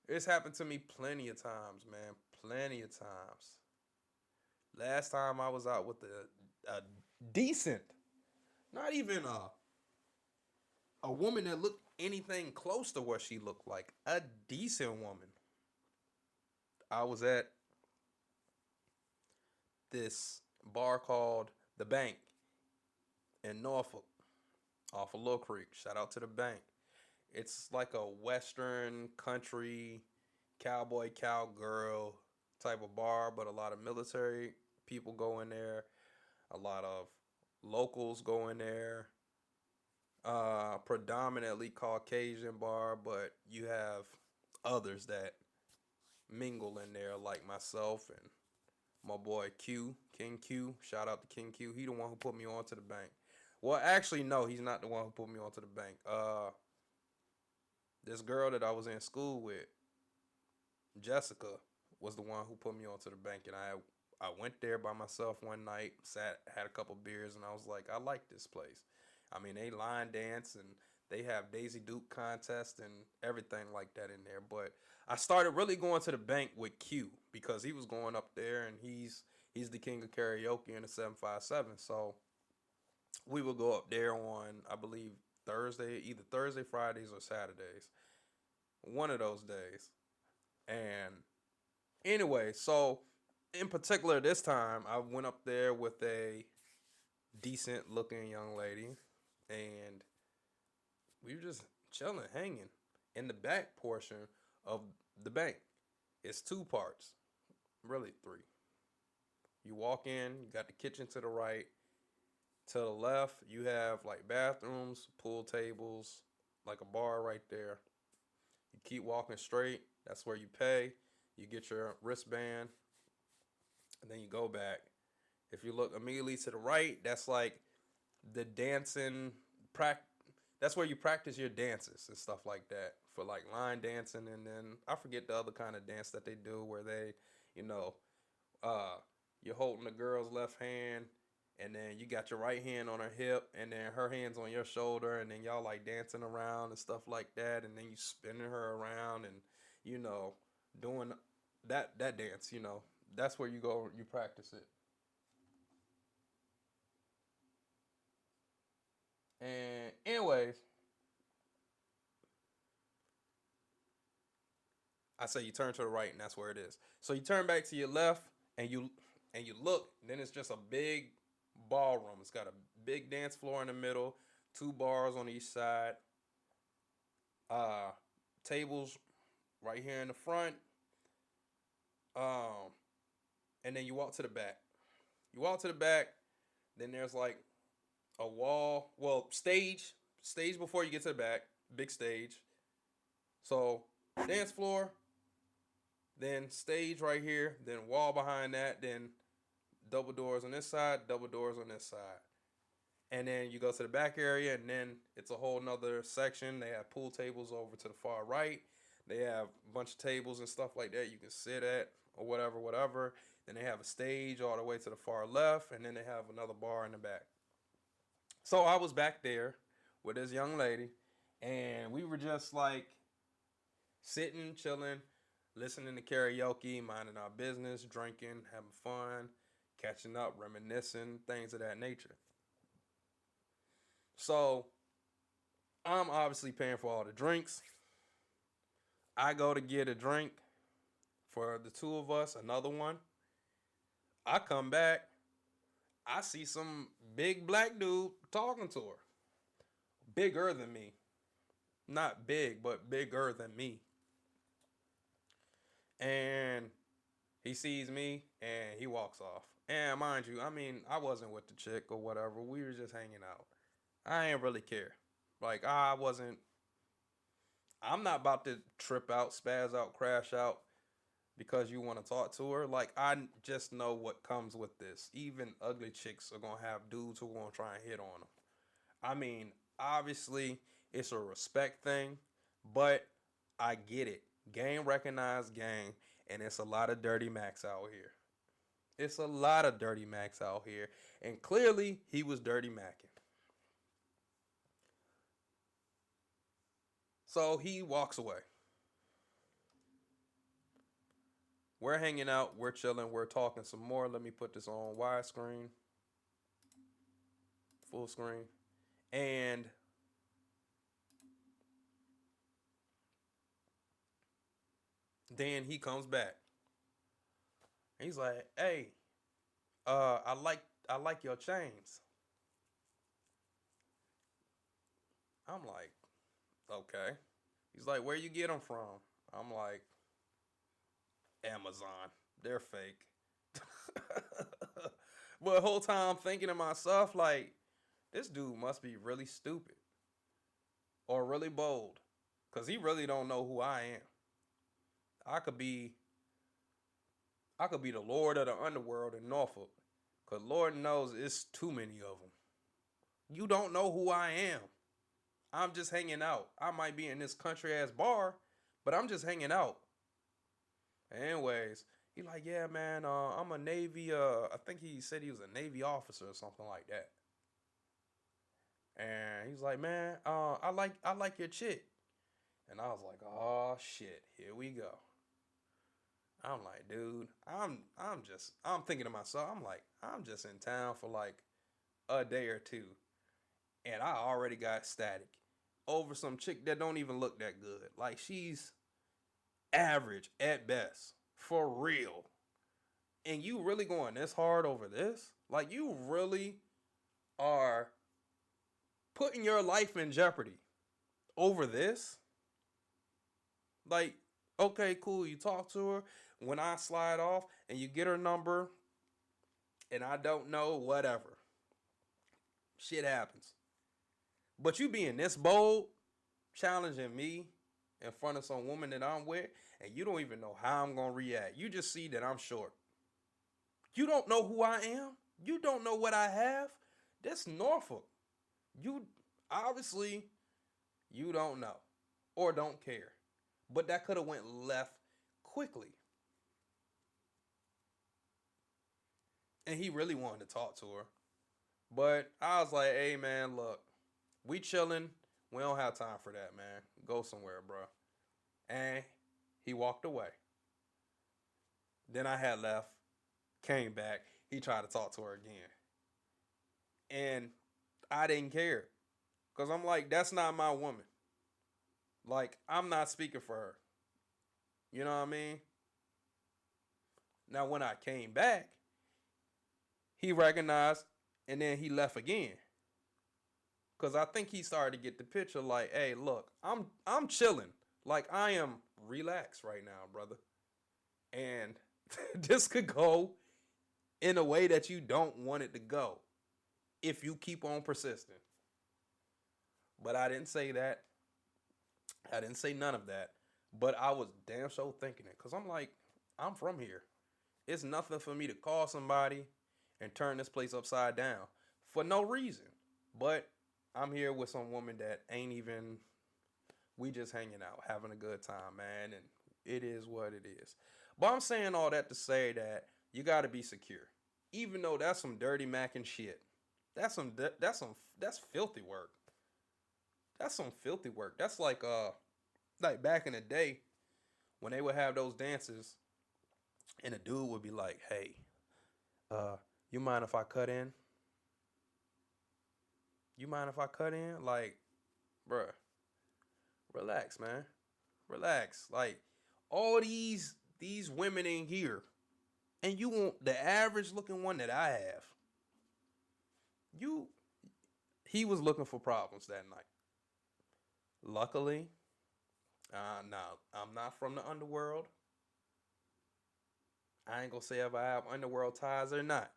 It's happened to me plenty of times, man. Plenty of times. Last time I was out with a decent, not even a woman that looked anything close to what she looked like. A decent woman. I was at this bar called The Bank in Norfolk, off of Little Creek. Shout out to The Bank. It's like a Western country cowboy, cowgirl type of bar, but a lot of military people go in there. A lot of locals go in there. Predominantly Caucasian bar, but you have others that mingle in there, like myself and my boy Q, King Q. Shout out to King Q. He the one who put me on to The Bank. Well, actually, no, he's not the one who put me on to The Bank. This girl that I was in school with, Jessica, was the one who put me on to The Bank, and I went there by myself one night, had a couple beers, and I was like, I like this place. I mean, they line dance and they have Daisy Duke contest and everything like that in there. But I started really going to The Bank with Q because he was going up there and he's the king of karaoke in the 757. So we would go up there on, I believe, either Thursday, Fridays, or Saturdays. One of those days. And anyway, so in particular this time, I went up there with a decent looking young lady. And we were just chilling, hanging in the back portion of The Bank. It's 2 parts, really 3. You walk in, you got the kitchen to the right. To the left, you have like bathrooms, pool tables, like a bar right there. You keep walking straight. That's where you pay. You get your wristband, and then you go back. If you look immediately to the right, that's like the dancing practice. That's where you practice your dances and stuff like that for like line dancing, and then I forget the other kind of dance that they do where they, you know, uh, you're holding the girl's left hand, and then you got your right hand on her hip, and then her hand's on your shoulder, and then y'all like dancing around and stuff like that, and then you spinning her around, and you know, doing that dance. You know, that's where you go. You practice it. And anyways, I say you turn to the right, and that's where it is. So you turn back to your left, and you look. And then it's just a big ballroom. It's got a big dance floor in the middle, two bars on each side, uh, tables right here in the front. Um, and then you walk to the back. You walk to the back. Then there's like a wall. Well, stage before you get to the back. Big stage. So dance floor, then stage right here, then wall behind that, then double doors on this side, double doors on this side. And then you go to the back area, and then it's a whole nother section. They have pool tables over to the far right. They have a bunch of tables and stuff like that you can sit at or whatever, whatever. Then they have a stage all the way to the far left, and then they have another bar in the back. So I was back there with this young lady, and we were just like sitting, chilling, listening to karaoke, minding our business, drinking, having fun, catching up, reminiscing, things of that nature. So I'm obviously paying for all the drinks. I go to get a drink for the two of us, another one. I come back. I see some big black dude talking to her. Bigger than me. Not big, but bigger than me. And he sees me and he walks off. And mind you, I mean, I wasn't with the chick or whatever. We were just hanging out. I ain't really care. Like, I'm not about to trip out, spaz out, crash out because you want to talk to her. Like, I just know what comes with this. Even ugly chicks are going to have dudes who are going to try and hit on them. I mean, obviously, it's a respect thing, but I get it. Gang recognized gang, and it's a lot of dirty Macs out here. It's a lot of dirty Macs out here, and clearly he was dirty Macking. So he walks away. We're hanging out, we're chilling, we're talking some more. Let me put this on widescreen, full screen, and then he comes back. He's like, "Hey, I like your chains." I'm like, "Okay." He's like, "Where you get them from?" I'm like, "Amazon. They're fake." But the whole time I'm thinking to myself, like, this dude must be really stupid or really bold, cause he really don't know who I am. I could be, I could be the lord of the underworld in Norfolk, cause Lord knows it's too many of them. You don't know who I am. I'm just hanging out. I might be in this country ass bar, but I'm just hanging out. Anyways, he like, yeah, man. I'm a Navy. I think he said he was a Navy officer or something like that. And he's like, man, I like your chick. And I was like, oh shit, here we go. I'm like, dude, I'm thinking to myself, I'm like, I'm just in town for like a day or two, and I already got static over some chick that don't even look that good. Like, she's average at best, for real. And you really going this hard over this? Like, you really are putting your life in jeopardy over this? Like, okay, cool, you talk to her. When I slide off and you get her number, and I don't know, whatever. Shit happens. But you being this bold, challenging me in front of some woman that I'm with, and you don't even know how I'm gonna react. You just see that I'm short. You don't know who I am. You don't know what I have. This Norfolk. You obviously you don't know or don't care. But that could have went left quickly. And he really wanted to talk to her. But I was like, hey man, look, we chilling. We don't have time for that, man. Go somewhere, bro. And he walked away. Then I had left, came back. He tried to talk to her again. And I didn't care. Because I'm like, that's not my woman. Like, I'm not speaking for her. You know what I mean? Now, when I came back, he recognized and then he left again. Cause I think he started to get the picture like, hey, look, I'm chilling. Like I am relaxed right now, brother. And this could go in a way that you don't want it to go if you keep on persisting. But I didn't say that. I didn't say none of that. But I was damn sure thinking it. Cause I'm like, I'm from here. It's nothing for me to call somebody and turn this place upside down for no reason. But I'm here with some woman that ain't even, we just hanging out, having a good time, man. And it is what it is. But I'm saying all that to say that you got to be secure. Even though that's some dirty mac and shit. That's filthy work. That's some filthy work. That's like back in the day when they would have those dances and a dude would be like, hey, you mind if I cut in? You mind if I cut in? Like, bruh, relax, man. Relax. Like, all these women in here, and you want the average looking one that I have. He was looking for problems that night. Luckily, now I'm not from the underworld. I ain't gonna say if I have underworld ties or not.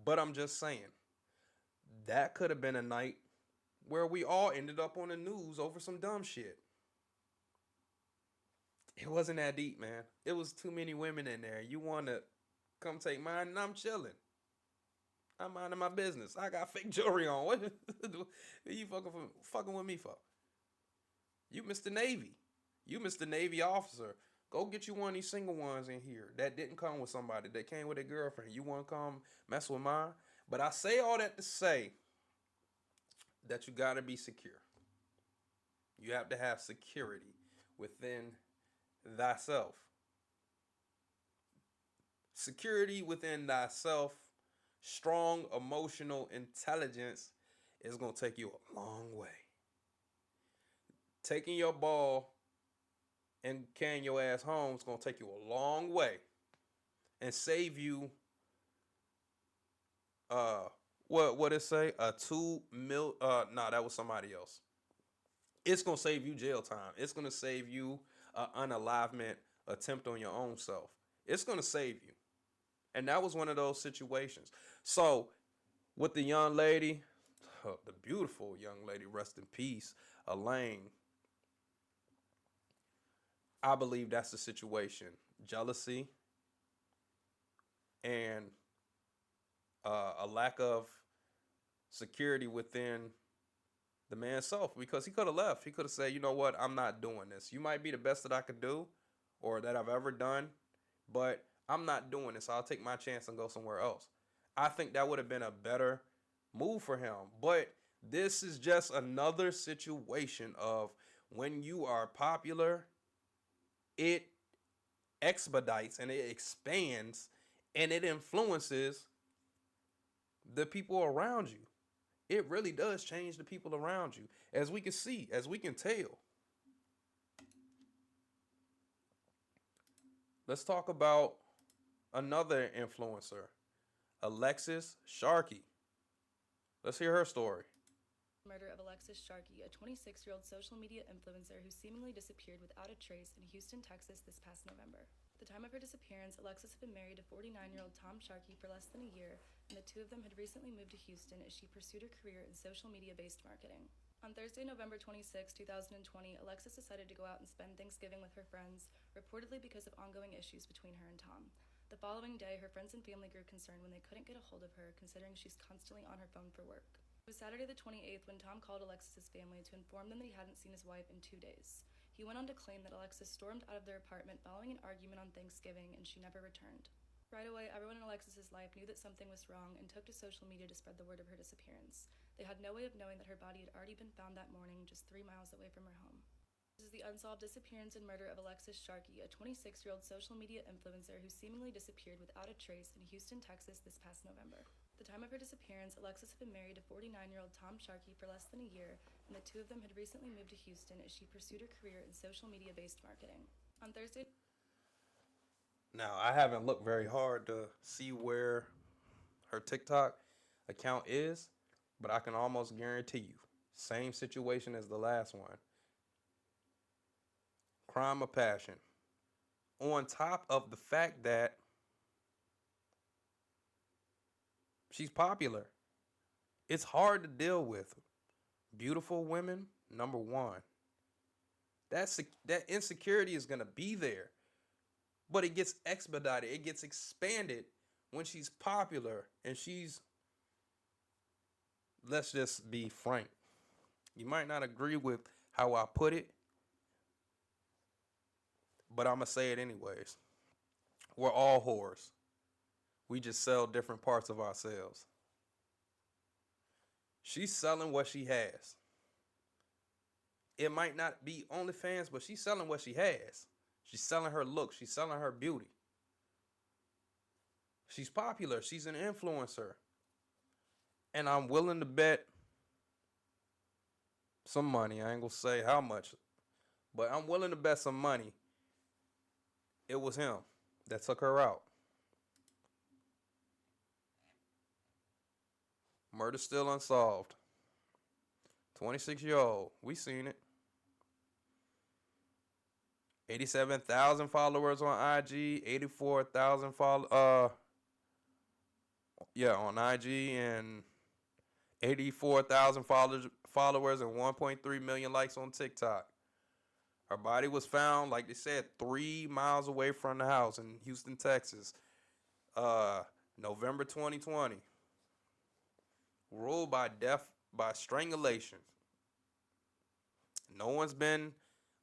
But I'm just saying, that could have been a night where we all ended up on the news over some dumb shit. It wasn't that deep, man. It was too many women in there. You want to come take mine, and I'm chilling. I'm minding my business. I got fake jewelry on. What are you fucking with me for? You Mr. Navy. You Mr. Navy officer. Go get you one of these single ones in here that didn't come with somebody. That came with a girlfriend. You want to come mess with mine? But I say all that to say that you got to be secure. You have to have security within thyself. Security within thyself, strong emotional intelligence is going to take you a long way. Taking your ball and carrying your ass home is going to take you a long way and save you, what it say? That was somebody else. It's going to save you jail time. It's going to save you an unalivement attempt on your own self. It's going to save you. And that was one of those situations. So with the young lady, the beautiful young lady, rest in peace, Elaine, I believe that's the situation. Jealousy and a lack of security within the man's self, because he could have left. He could have said, you know what, I'm not doing this. You might be the best that I could do or that I've ever done, but I'm not doing this. I'll take my chance and go somewhere else. I think that would have been a better move for him. But this is just another situation of when you are popular, it expedites and it expands and it influences the people around you. It really does change the people around you, as we can see, as we can tell. Let's talk about another influencer, Alexis Sharkey. Let's hear her story. Murder of Alexis Sharkey, a 26-year-old social media influencer who seemingly disappeared without a trace in Houston, Texas this past November. At the time of her disappearance, Alexis had been married to 49-year-old Tom Sharkey for less than a year, and the two of them had recently moved to Houston as she pursued her career in social media-based marketing. On Thursday, November 26, 2020, Alexis decided to go out and spend Thanksgiving with her friends, reportedly because of ongoing issues between her and Tom. The following day, her friends and family grew concerned when they couldn't get a hold of her, considering she's constantly on her phone for work. It was Saturday the 28th when Tom called Alexis's family to inform them that he hadn't seen his wife in 2 days. He went on to claim that Alexis stormed out of their apartment following an argument on Thanksgiving and she never returned. Right away, everyone in Alexis's life knew that something was wrong and took to social media to spread the word of her disappearance. They had no way of knowing that her body had already been found that morning just 3 miles away from her home. This is the unsolved disappearance and murder of Alexis Sharkey, a 26-year-old social media influencer who seemingly disappeared without a trace in Houston, Texas this past November. At the time of her disappearance, Alexis had been married to 49-year-old Tom Sharkey for less than a year, and the two of them had recently moved to Houston as she pursued her career in social media-based marketing. On Thursday... Now, I haven't looked very hard to see where her TikTok account is, but I can almost guarantee you, same situation as the last one. Crime of passion. On top of the fact that she's popular. It's hard to deal with. Beautiful women, number one. That insecurity is going to be there. But it gets expedited. It gets expanded when she's popular and she's, let's just be frank. You might not agree with how I put it, but I'm going to say it anyways. We're all whores. We just sell different parts of ourselves. She's selling what she has. It might not be OnlyFans, but she's selling what she has. She's selling her look. She's selling her beauty. She's popular. She's an influencer. And I'm willing to bet some money. I ain't going to say how much, but I'm willing to bet some money. It was him that took her out. Murder still unsolved. 26-year-old. We seen it. 87,000 followers on IG, 84,000 on IG, and 84,000 followers and 1.3 million likes on TikTok. Her body was found, like they said, 3 miles away from the house in Houston, Texas. November 2020. Ruled by death by strangulation. No one's been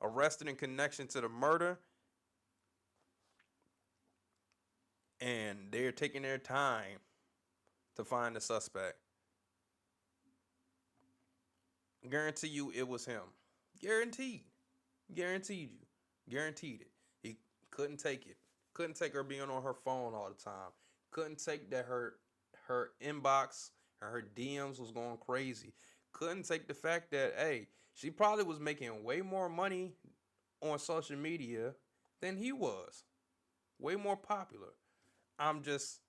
arrested in connection to the murder. And they're taking their time to find the suspect. Guarantee you it was him. Guaranteed. Guaranteed you. Guaranteed it. He couldn't take it. Couldn't take her being on her phone all the time. Couldn't take that her inbox and her DMs was going crazy. Couldn't take the fact that, hey, she probably was making way more money on social media than he was. Way more popular. I'm just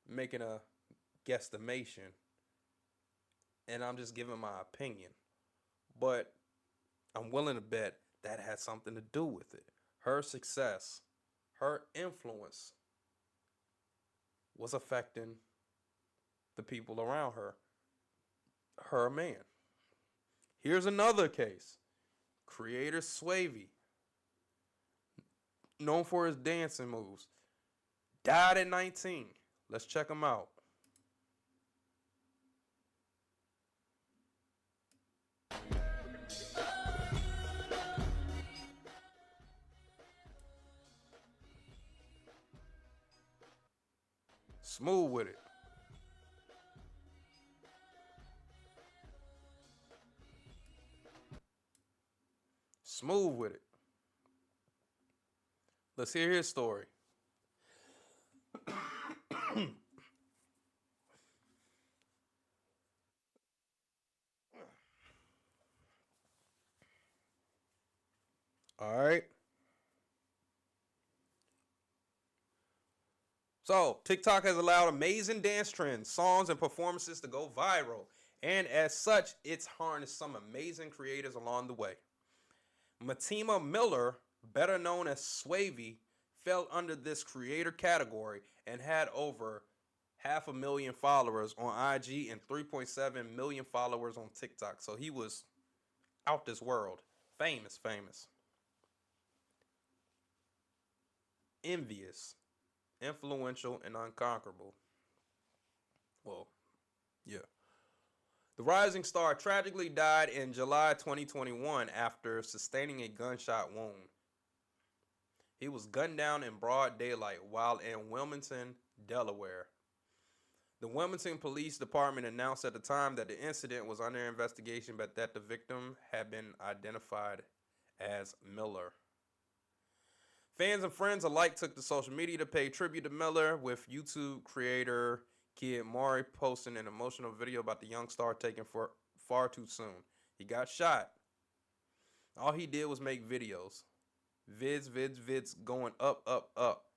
making a guesstimation. And I'm just giving my opinion. But I'm willing to bet that had something to do with it. Her success, her influence was affecting the people around her. Her man. Here's another case. Creator Swavey, known for his dancing moves, died at 19. Let's check him out. Smooth with it. Smooth with it. Let's hear his story. All right. So, TikTok has allowed amazing dance trends, songs, and performances to go viral And as such, it's harnessed some amazing creators along the way. Matima Miller, better known as Swavy, fell under this creator category and had over 500,000 followers on IG and 3.7 million followers on TikTok. So he was out this world. Famous. Envious, influential, and unconquerable. Well, yeah. The rising star tragically died in July 2021 after sustaining a gunshot wound. He was gunned down in broad daylight while in Wilmington, Delaware. The Wilmington Police Department announced at the time that the incident was under investigation, but that the victim had been identified as Miller. Fans and friends alike took to social media to pay tribute to Miller, with YouTube creator Kid Mari posting an emotional video about the young star taken for far too soon. He got shot. All he did was make videos. Vids going up.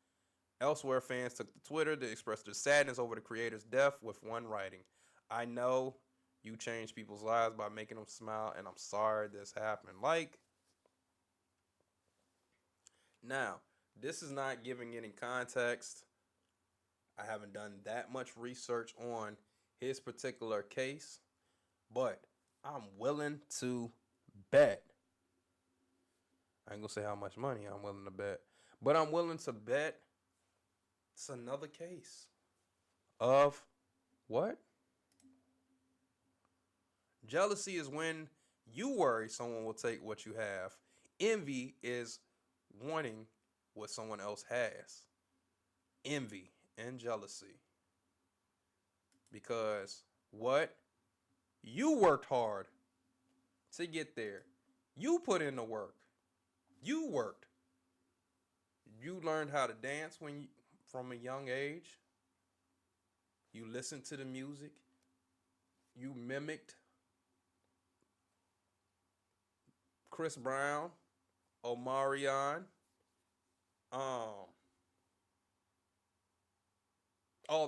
Elsewhere, fans took to Twitter to express their sadness over the creator's death, with one writing, "I know you changed people's lives by making them smile, and I'm sorry this happened." Now, this is not giving any context. I haven't done that much research on his particular case, but I'm willing to bet. I ain't gonna say how much money I'm willing to bet, but I'm willing to bet it's another case of what? Jealousy is when you worry someone will take what you have. Envy is wanting what someone else has. Envy and jealousy. Because what? You worked hard to get there. You put in the work. You worked. You learned how to dance from a young age. You listened to the music. You mimicked Chris Brown, Omarion, all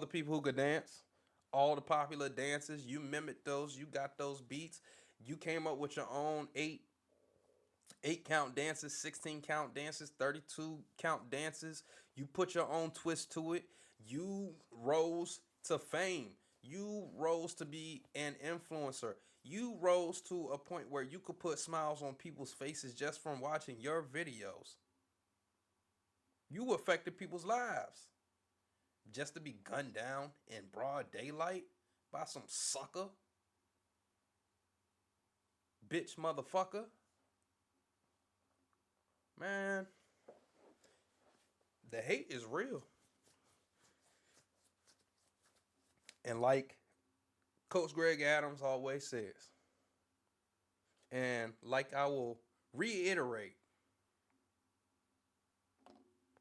the people who could dance, all the popular dances. You mimicked those. You got those beats. You came up with your own eight count dances, 16 count dances, 32 count dances. You put your own twist to it. You rose to fame. You rose to be an influencer. You rose to a point where you could put smiles on people's faces just from watching your videos. You affected people's lives just to be gunned down in broad daylight by some sucker, bitch motherfucker. Man, the hate is real. And like Coach Greg Adams always says, and like I will reiterate,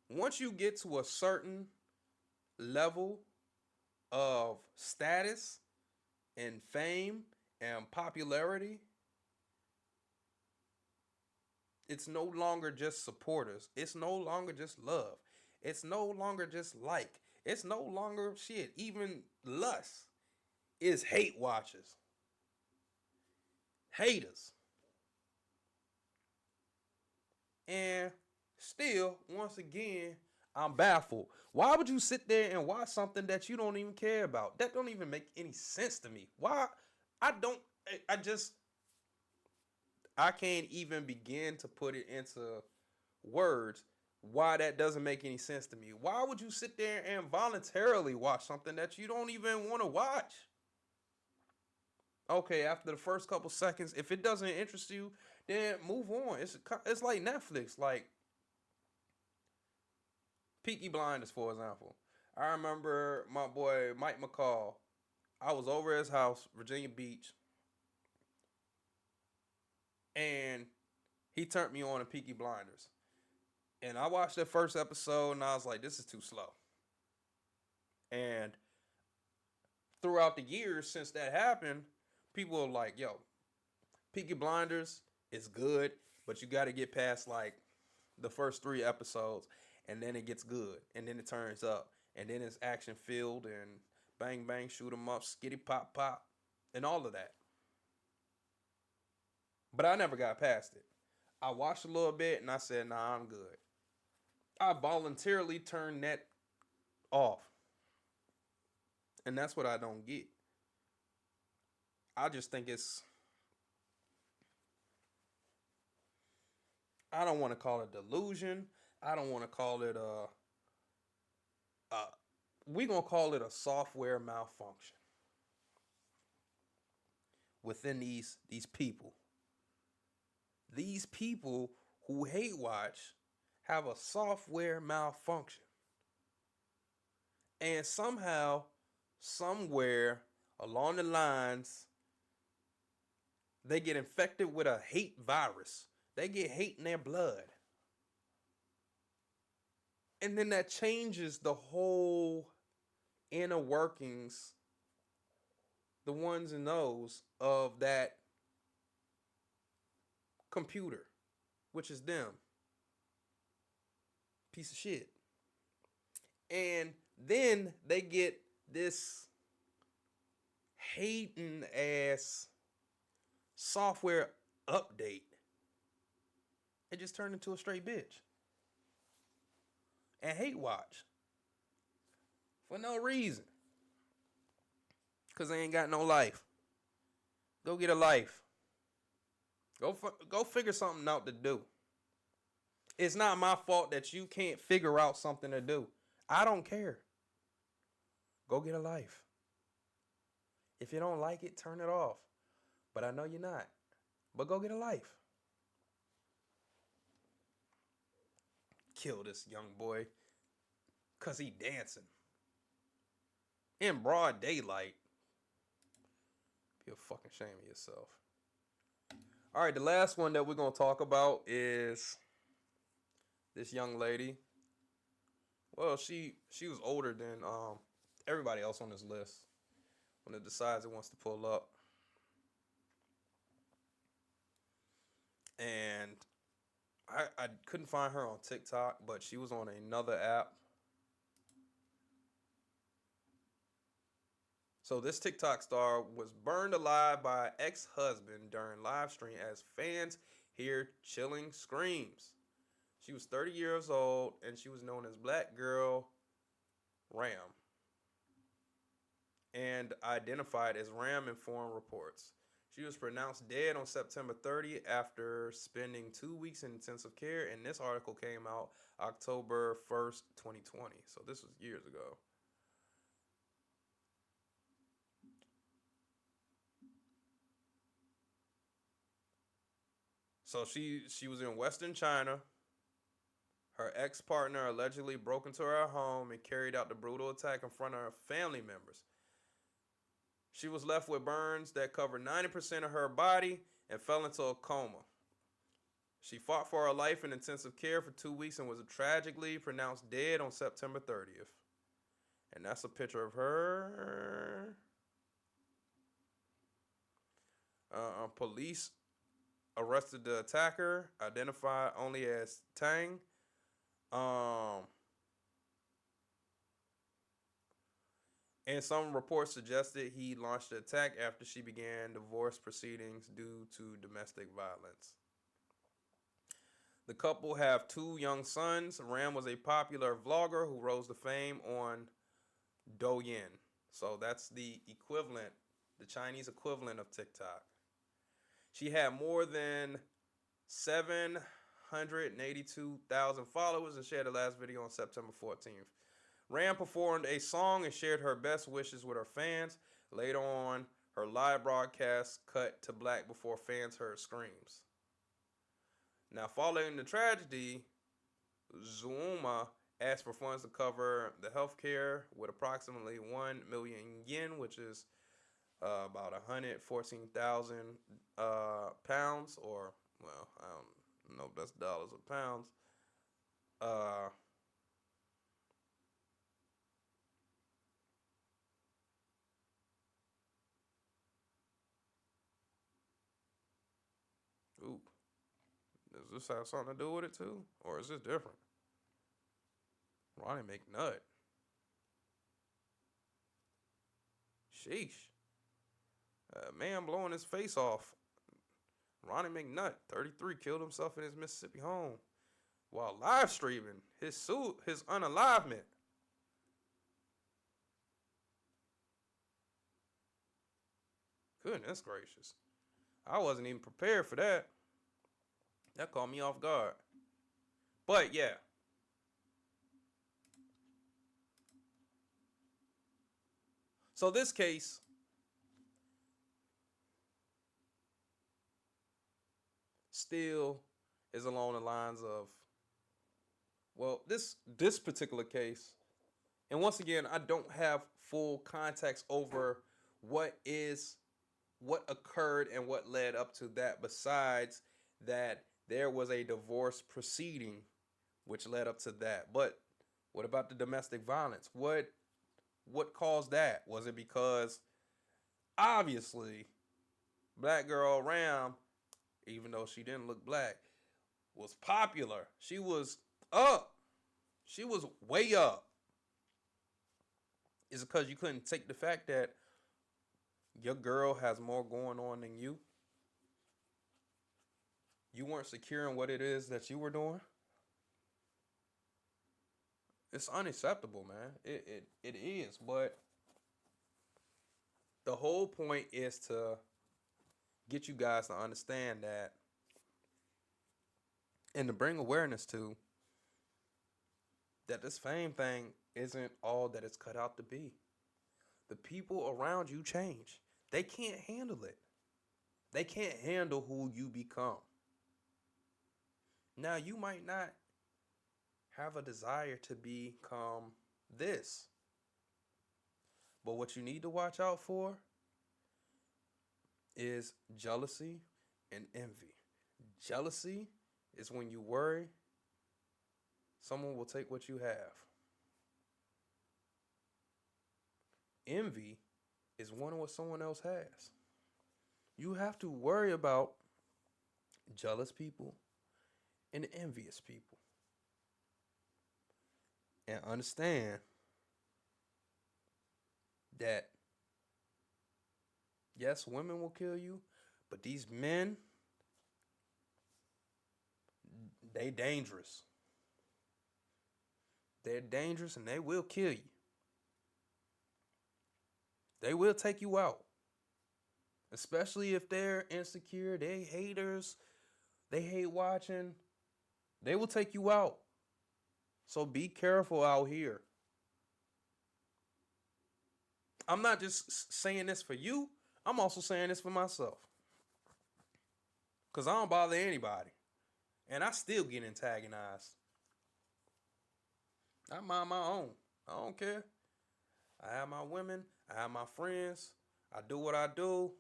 once you get to a certain level of status and fame and popularity, it's no longer just supporters. It's no longer just love. It's no longer just like. It's no longer shit. Even lust is hate watchers. Haters. And still, once again, I'm baffled. Why would you sit there and watch something that you don't even care about? That don't even make any sense to me. Why? I can't even begin to put it into words why that doesn't make any sense to me. Why would you sit there and voluntarily watch something that you don't even want to watch? Okay, after the first couple seconds, if it doesn't interest you, then move on. It's like Netflix, like Peaky Blinders, for example. I remember my boy Mike McCall. I was over at his house, Virginia Beach, and he turned me on to Peaky Blinders. And I watched that first episode, and I was like, this is too slow. And throughout the years since that happened, people are like, yo, Peaky Blinders is good, but you got to get past like the first 3 episodes, and then it gets good, and then it turns up, and then it's action filled, and bang bang, shoot 'em up, skitty pop pop. and all of that. But I never got past it. I watched a little bit and I said, nah, I'm good. I voluntarily turned that off. And that's what I don't get. I just think I don't want to call it delusion. I don't want to call it we gonna call it a software malfunction within these people. These people who hate watch have a software malfunction. And somehow, somewhere along the lines, they get infected with a hate virus. They get hate in their blood. And then that changes the whole inner workings, the ones and those of that computer, which is them. Piece of shit. And then they get this hating ass software update. It just turned into a straight bitch. And hate watch. For no reason. Because they ain't got no life. Go get a life. Go figure something out to do. It's not my fault that you can't figure out something to do. I don't care. Go get a life. If you don't like it, turn it off. But I know you're not. But go get a life. Kill this young boy because he dancing. In broad daylight. Be a fucking shame of yourself. All right, the last one that we're going to talk about is this young lady. Well, she was older than everybody else on this list when it decides it wants to pull up. And I couldn't find her on TikTok, but she was on another app. So this TikTok star was burned alive by ex-husband during live stream as fans hear chilling screams. She was 30 years old and she was known as Black Girl Ram and identified as Ram in foreign reports. She was pronounced dead on September 30th after spending 2 weeks in intensive care, and this article came out October 1st, 2020. So this was years ago. So she was in Western China. Her ex-partner allegedly broke into her home and carried out the brutal attack in front of her family members. She was left with burns that covered 90% of her body and fell into a coma. She fought for her life in intensive care for 2 weeks and was tragically pronounced dead on September 30th. And that's a picture of her. Police arrested the attacker, identified only as Tang. And some reports suggested he launched the attack after she began divorce proceedings due to domestic violence. The couple have 2 young sons. Ram was a popular vlogger who rose to fame on Douyin. So that's the equivalent, the Chinese equivalent of TikTok. She had more than 782,000 followers and shared the last video on September 14th. Ram performed a song and shared her best wishes with her fans. Later on, her live broadcast cut to black before fans heard screams. Now, following the tragedy, Zuma asked for funds to cover the health care with approximately 1 million yen, which is about 114,000 pounds, or, well, I don't know if that's dollars or pounds. Ooh. Does this have something to do with it too? Or is this different? Ronnie McNutt. Sheesh. Man blowing his face off. Ronnie McNutt, 33, killed himself in his Mississippi home while live streaming his unalivement. Goodness gracious. I wasn't even prepared for that. That caught me off guard. But yeah. So this case still is along the lines of, well, this particular case, and once again, I don't have full context over what occurred and what led up to that, besides that there was a divorce proceeding which led up to that. But what about the domestic violence? What caused that? Was it because obviously Black Girl Ram, even though she didn't look black, was popular? She was up. She was way up. Is it because you couldn't take the fact that your girl has more going on than you? You weren't secure in what it is that you were doing? It's unacceptable, man. It is. But the whole point is to get you guys to understand that, and to bring awareness to, that this fame thing isn't all that it's cut out to be. The people around you change. They can't handle it. They can't handle who you become. Now, you might not have a desire to become this, but what you need to watch out for is jealousy and envy. Jealousy is when you worry someone will take what you have. Envy is wanting what someone else has. You have to worry about jealous people and envious people. And understand that, yes, women will kill you, but these men, they dangerous. They're dangerous and they will kill you. They will take you out. Especially if they're insecure, they haters, they hate watching. They will take you out. So be careful out here. I'm not just saying this for you. I'm also saying this for myself. Because I don't bother anybody. And I still get antagonized. I mind my own. I don't care. I have my women. I have my friends. I do what I do.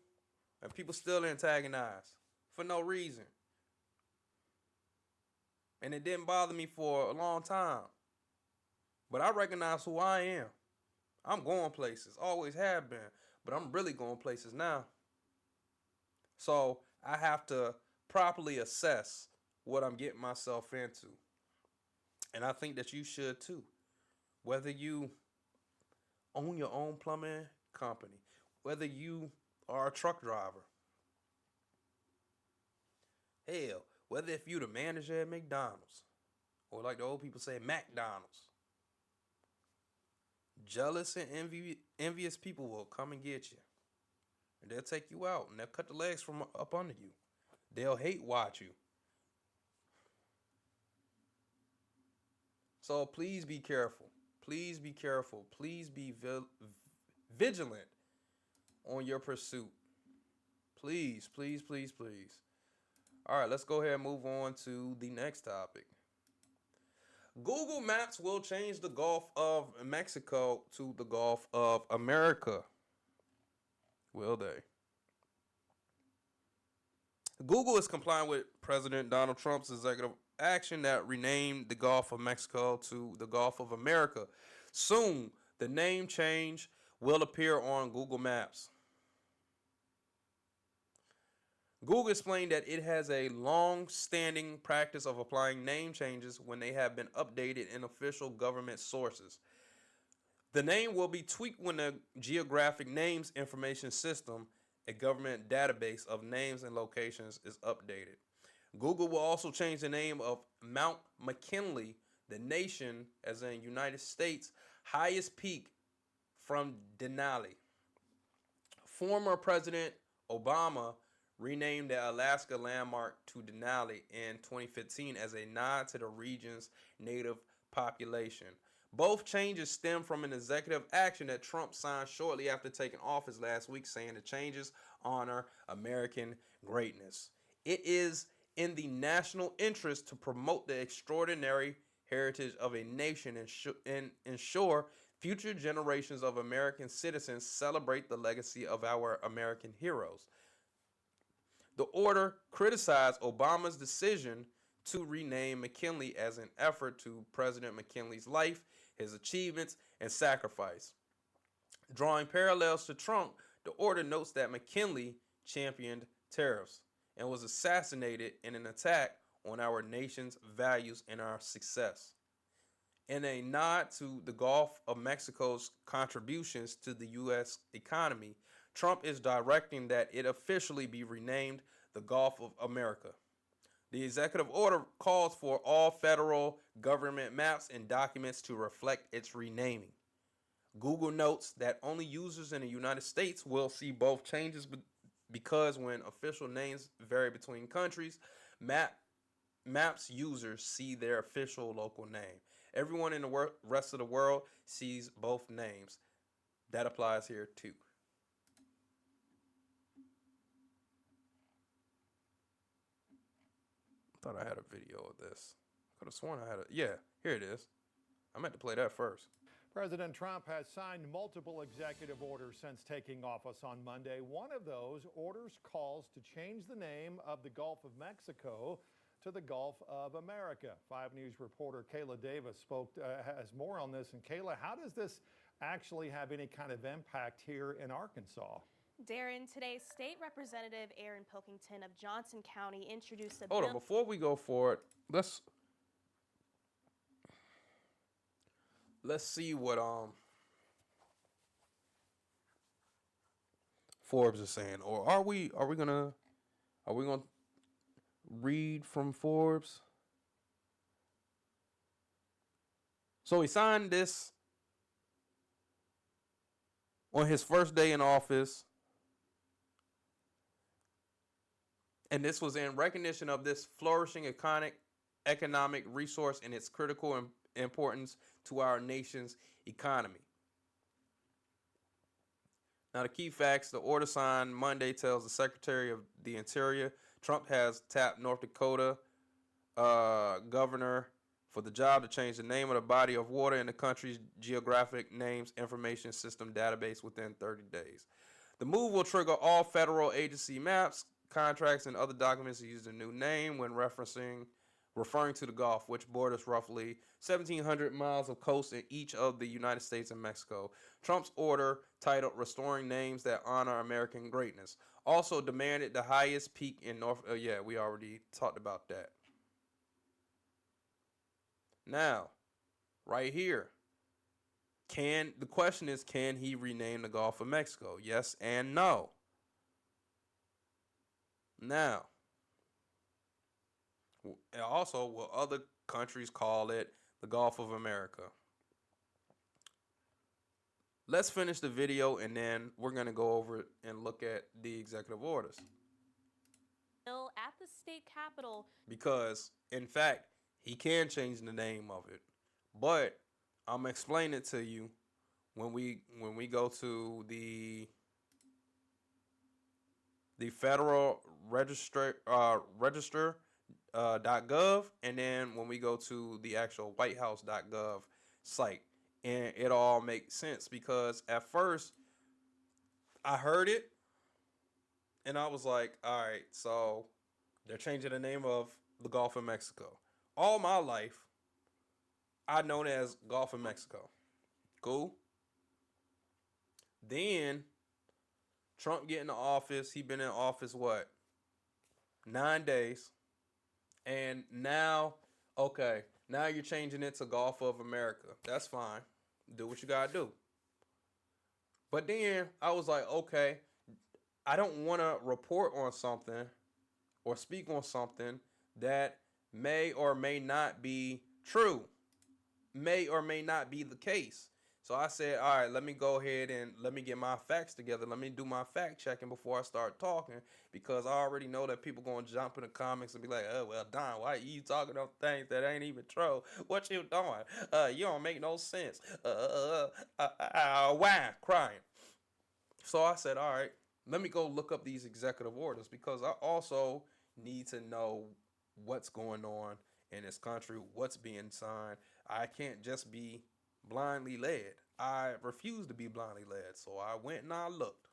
And people still antagonize for no reason. And it didn't bother me for a long time. But I recognize who I am. I'm going places. Always have been. But I'm really going places now. So I have to properly assess what I'm getting myself into. And I think that you should too. Whether you own your own plumbing company, whether you are a truck driver, hell, whether if you the manager at McDonald's, or like the old people say, McDonald's, jealous and envious people will come and get you. And they'll take you out and they'll cut the legs from up under you. They'll hate watch you. So please be careful. Please be careful. Please be vigilant on your pursuit. Please, please, please, please. All right, let's go ahead and move on to the next topic. Google Maps will change the Gulf of Mexico to the Gulf of America. Will they? Google is complying with President Donald Trump's executive action that renamed the Gulf of Mexico to the Gulf of America. Soon, the name change will appear on Google Maps. Google explained that it has a long-standing practice of applying name changes when they have been updated in official government sources. The name will be tweaked when the Geographic Names Information System, a government database of names and locations is updated. Google will also change the name of Mount McKinley, the nation, as in United States, highest peak, from Denali. Former President Obama renamed the Alaska landmark to Denali in 2015 as a nod to the region's native population. Both changes stem from an executive action that Trump signed shortly after taking office last week, saying the changes honor American greatness. It is in the national interest to promote the extraordinary heritage of a nation and ensure future generations of American citizens celebrate the legacy of our American heroes. The order criticized Obama's decision to rename McKinley as an effort to President McKinley's life, his achievements, and sacrifice. Drawing parallels to Trump, the order notes that McKinley championed tariffs and was assassinated in an attack on our nation's values and our success. In a nod to the Gulf of Mexico's contributions to the U.S. economy, Trump is directing that it officially be renamed the Gulf of America. The executive order calls for all federal government maps and documents to reflect its renaming. Google notes that only users in the United States will see both changes because when official names vary between countries, maps users see their official local name. Everyone in the rest of the world sees both names. That applies here too. I thought I had a video of this. Could have sworn I had it. Yeah, here it is. I meant to play that first. President Trump has signed multiple executive orders since taking office on Monday. One of those orders calls to change the name of the Gulf of Mexico to the Gulf of America. 5 News reporter Kayla Davis has more on this. And Kayla, how does this actually have any kind of impact here in Arkansas? Darren, today State Representative Aaron Pilkington of Johnson County introduced a bill. Hold on, before we go for it, let's see what Forbes is saying. Or are we gonna read from Forbes? So he signed this on his first day in office. And this was in recognition of this flourishing economic resource and its critical importance to our nation's economy. Now, the key facts: the order signed Monday tells the Secretary of the Interior Trump has tapped North Dakota governor for the job to change the name of the body of water in the country's geographic names information system database within 30 days. The move will trigger all federal agency maps, contracts, and other documents to use the new name when referring to the Gulf, which borders roughly 1,700 miles of coast in each of the United States and Mexico. Trump's order, titled Restoring Names That Honor American Greatness, also demanded the highest peak in North... yeah, we already talked about that. Now, right here, the question is, can he rename the Gulf of Mexico? Yes and no. Now, also, will other countries call it the Gulf of America? Let's finish the video and then we're going to go over and look at the executive orders. At the state capitol. Because, in fact, he can change the name of it. But I'm going to explain it to you when we go to the Federal Register.gov, and then when we go to the actual WhiteHouse.gov site, and it all makes sense, because at first I heard it and I was like, all right, so they're changing the name of the Gulf of Mexico. All my life I've known it as Gulf of Mexico. Cool. Then Trump get in the office. He been in office, what, 9 days. And now, okay, now you're changing it to Gulf of America. That's fine. Do what you gotta do. But then I was like, okay, I don't want to report on something or speak on something that may or may not be true, may or may not be the case. So I said, all right, let me go ahead and let me get my facts together. Let me do my fact checking before I start talking, because I already know that people going to jump in the comments and be like, oh, well, Don, why you talking about things that ain't even true? What you doing? You don't make no sense. Why? Crying. So I said, all right, let me go look up these executive orders, because I also need to know what's going on in this country, what's being signed. I can't just be blindly led. I refuse to be blindly led. So I went and I looked.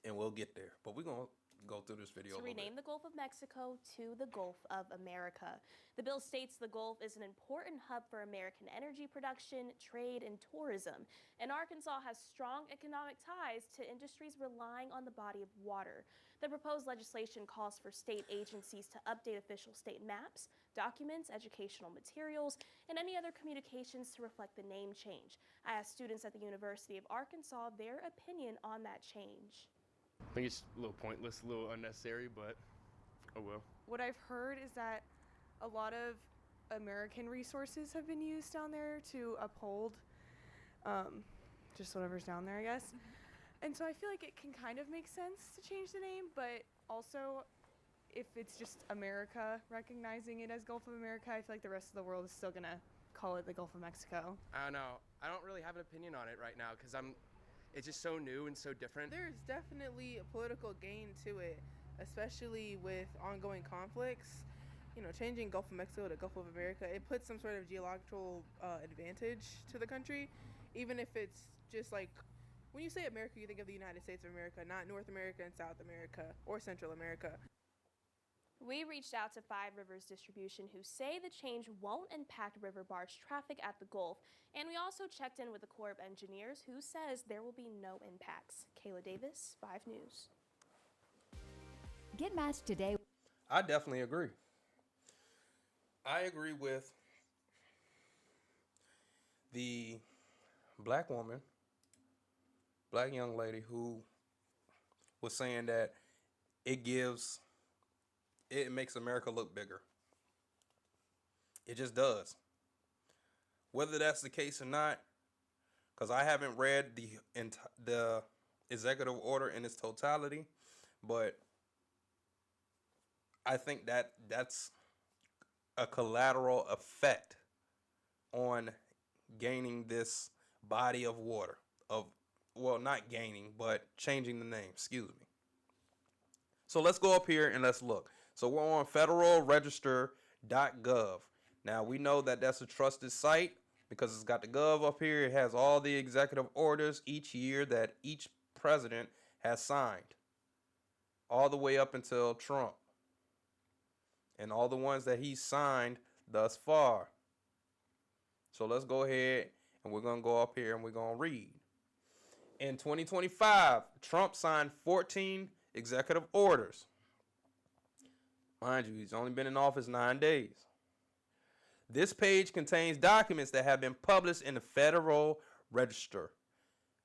And we'll get there. But we're going to go through this video to rename the Gulf of Mexico to the Gulf of America. The bill states the Gulf is an important hub for American energy production, trade, and tourism, and Arkansas has strong economic ties to industries relying on the body of water. The proposed legislation calls for state agencies to update official state maps, documents, educational materials, and any other communications to reflect the name change. I asked students at the University of Arkansas their opinion on that change. I think it's a little pointless, a little unnecessary, but oh well. What I've heard is that a lot of American resources have been used down there to uphold just whatever's down there, I guess. And so I feel like it can kind of make sense to change the name, but also if it's just America recognizing it as Gulf of America, I feel like the rest of the world is still gonna call it the Gulf of Mexico. I don't know. I don't really have an opinion on it right now because it's just so new and so different. There's definitely a political gain to it, especially with ongoing conflicts. You know, changing Gulf of Mexico to Gulf of America, it puts some sort of geological advantage to the country, even if it's just like, when you say America, you think of the United States of America, not North America and South America or Central America. We reached out to Five Rivers Distribution, who say the change won't impact river barge traffic at the Gulf. And we also checked in with the Corps of Engineers, who says there will be no impacts. Kayla Davis, 5 News. Get matched today. I definitely agree. I agree with the black woman, black young lady who was saying that it makes America look bigger. It just does. Whether that's the case or not, because I haven't read the executive order in its totality, but I think that's a collateral effect on gaining this body of water, not gaining, but changing the name, excuse me. So let's go up here and let's look. So we're on federalregister.gov. Now we know that that's a trusted site because it's got the gov up here. It has all the executive orders each year that each president has signed, all the way up until Trump, and all the ones that he signed thus far. So let's go ahead and we're going to go up here and we're going to read. In 2025, Trump signed 14 executive orders. Mind you, he's only been in office 9 days. This page contains documents that have been published in the Federal Register.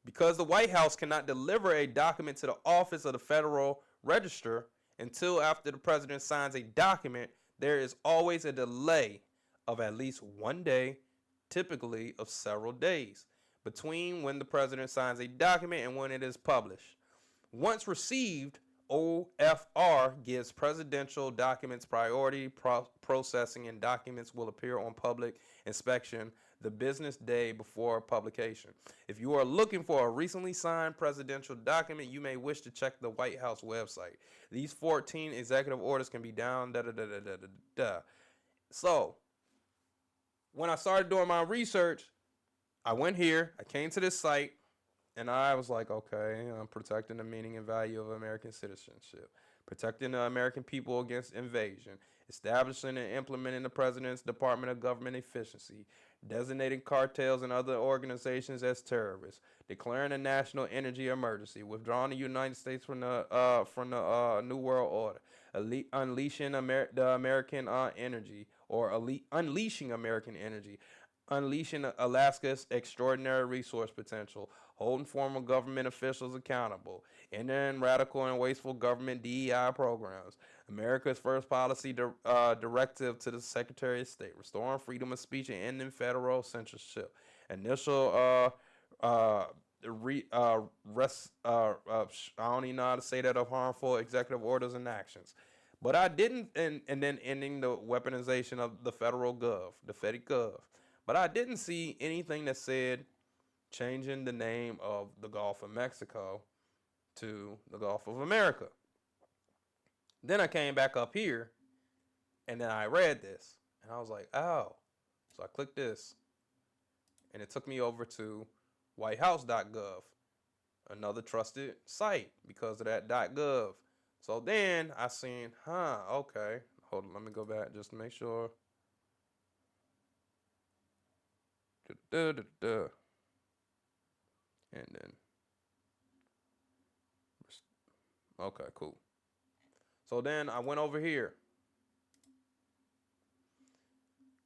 Because the White House cannot deliver a document to the office of the Federal Register until after the president signs a document, there is always a delay of at least 1 day, typically of several days, between when the president signs a document and when it is published. Once received, OFR gives presidential documents priority processing, and documents will appear on public inspection the business day before publication. If you are looking for a recently signed presidential document, you may wish to check the White House website. These 14 executive orders can be down. So, when I started doing my research, I went here, I came to this site, and I was like, okay, I'm protecting the meaning and value of American citizenship, protecting the American people against invasion, establishing and implementing the President's Department of Government Efficiency, designating cartels and other organizations as terrorists, declaring a national energy emergency, withdrawing the United States from the New World Order, unleashing the American energy, or unleashing American energy, unleashing Alaska's extraordinary resource potential, holding former government officials accountable, ending radical and wasteful government DEI programs, America's first policy directive to the Secretary of State, restoring freedom of speech and ending federal censorship, initial I don't even know how to say that, of harmful executive orders and actions. But I didn't, and then ending the weaponization of the federal gov, the Fedi gov. But I didn't see anything that said changing the name of the Gulf of Mexico to the Gulf of America. Then I came back up here, and then I read this, and I was like, oh. So I clicked this, and it took me over to whitehouse.gov, another trusted site because of that .gov. So then I seen, okay. Hold on, let me go back just to make sure. And then, okay, cool. So then I went over here.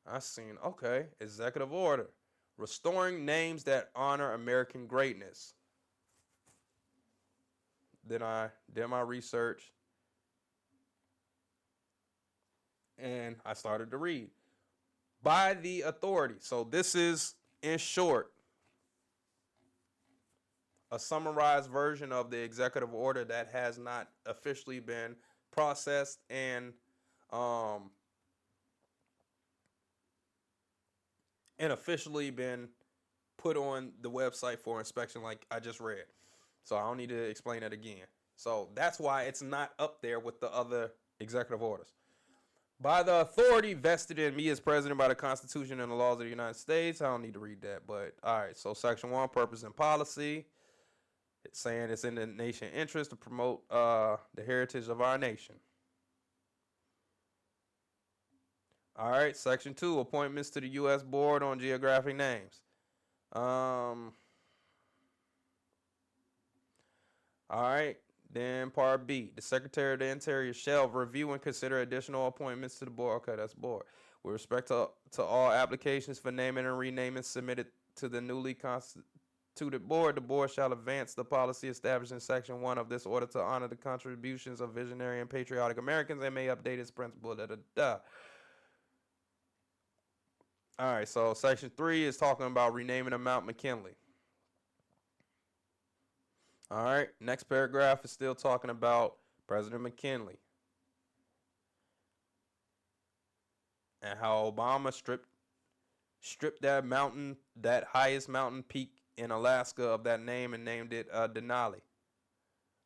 I seen, okay, executive order, restoring names that honor American greatness. Then I did my research, and I started to read. By the authority. So this is, in short, a summarized version of the executive order that has not officially been processed and officially been put on the website for inspection, like I just read. So I don't need to explain that again. So that's why it's not up there with the other executive orders. By the authority vested in me as president by the Constitution and the laws of the United States. I don't need to read that, but all right. So Section 1, purpose and policy. It's saying it's in the nation's interest to promote the heritage of our nation. All right. Section 2, appointments to the U.S. Board on Geographic Names. All right. Then part B, the Secretary of the Interior shall review and consider additional appointments to the board. Okay, that's board. With respect to all applications for naming and renaming submitted to the newly constituted board, the board shall advance the policy established in Section 1 of this order to honor the contributions of visionary and patriotic Americans and may update its principle. All right, so Section 3 is talking about renaming of Mount McKinley. All right, next paragraph is still talking about President McKinley and how Obama stripped that mountain, that highest mountain peak in Alaska, of that name and named it Denali.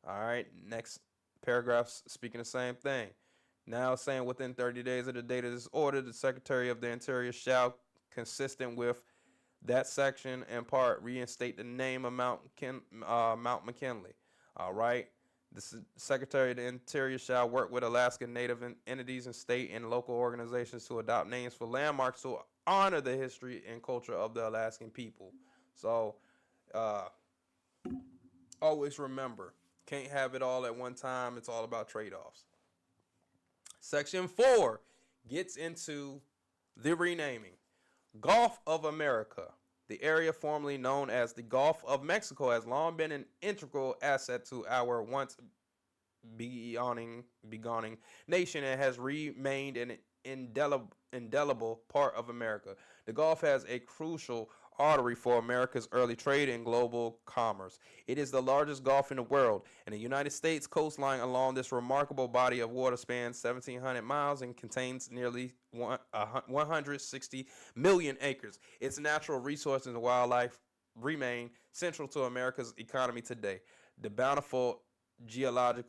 All right, next paragraph speaking the same thing. Now saying within 30 days of the date of this order, the Secretary of the Interior shall, consistent with that section and part, reinstate the name of Mount McKinley. All right. The Secretary of the Interior shall work with Alaska Native entities and state and local organizations to adopt names for landmarks to honor the history and culture of the Alaskan people. So always remember, can't have it all at one time. It's all about trade-offs. Section 4 gets into the renaming. Gulf of America. The area formerly known as the Gulf of Mexico has long been an integral asset to our once beginning nation and has remained an indelible part of America. The Gulf has a crucial artery for America's early trade and global commerce. It is the largest Gulf in the world, and the United States coastline along this remarkable body of water spans 1,700 miles and contains nearly 160 million acres. Its natural resources and wildlife remain central to America's economy today. The bountiful geology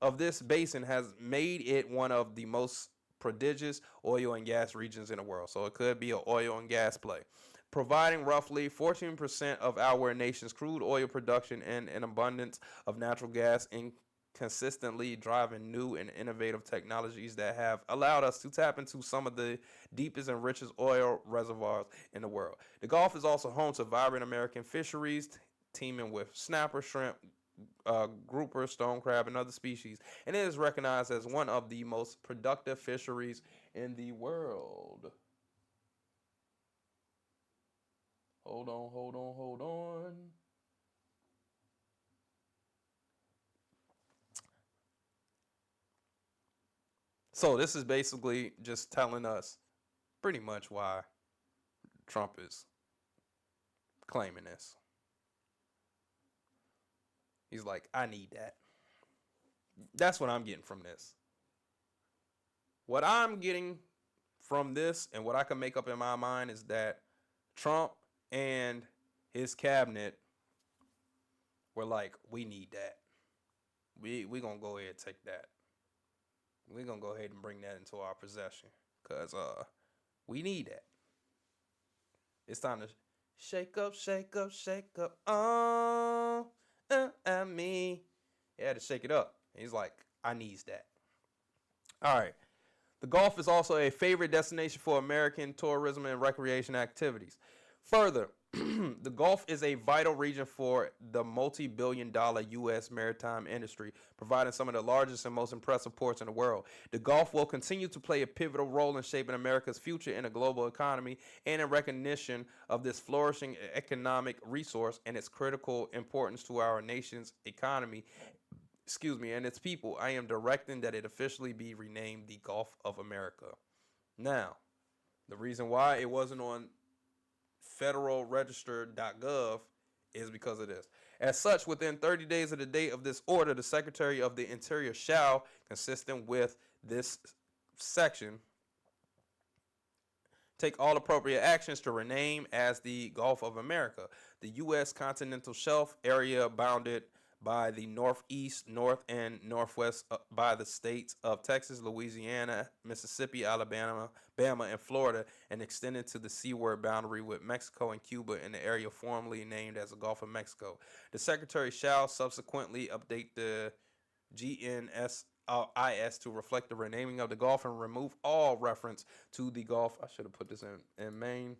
of this basin has made it one of the most prodigious oil and gas regions in the world. So it could be an oil and gas play, providing roughly 14% of our nation's crude oil production and an abundance of natural gas, and consistently driving new and innovative technologies that have allowed us to tap into some of the deepest and richest oil reservoirs in the world. The Gulf is also home to vibrant American fisheries, teeming with snapper, shrimp, grouper, stone crab, and other species, and it is recognized as one of the most productive fisheries in the world. Hold on, hold on, hold on. So this is basically just telling us pretty much why Trump is claiming this. He's like, I need that. That's what I'm getting from this. What I'm getting from this and what I can make up in my mind is that Trump and his cabinet were like, we need that. We gonna go ahead and take that. We gonna go ahead and bring that into our possession. Cause we need that. It's time to shake up, shake up, shake up. Oh, at me. He had to shake it up. He's like, I needs that. All right. The Gulf is also a favorite destination for American tourism and recreation activities. Further, the Gulf is a vital region for the multi-billion-dollar U.S. maritime industry, providing some of the largest and most impressive ports in the world. The Gulf will continue to play a pivotal role in shaping America's future in a global economy, and in recognition of this flourishing economic resource and its critical importance to our nation's economy, and its people, I am directing that it officially be renamed the Gulf of America. Now, the reason why it wasn't on federalregister.gov is because of this. As such, within 30 days of the date of this order, the Secretary of the Interior shall, consistent with this section, take all appropriate actions to rename as the Gulf of America. The U.S. continental shelf area bounded by the northeast, north, and northwest by the states of Texas, Louisiana, Mississippi, Alabama, and Florida, and extended to the seaward boundary with Mexico and Cuba in the area formerly named as the Gulf of Mexico. The Secretary shall subsequently update the GNSIS to reflect the renaming of the Gulf and remove all reference to the Gulf. I should have put this in Maine.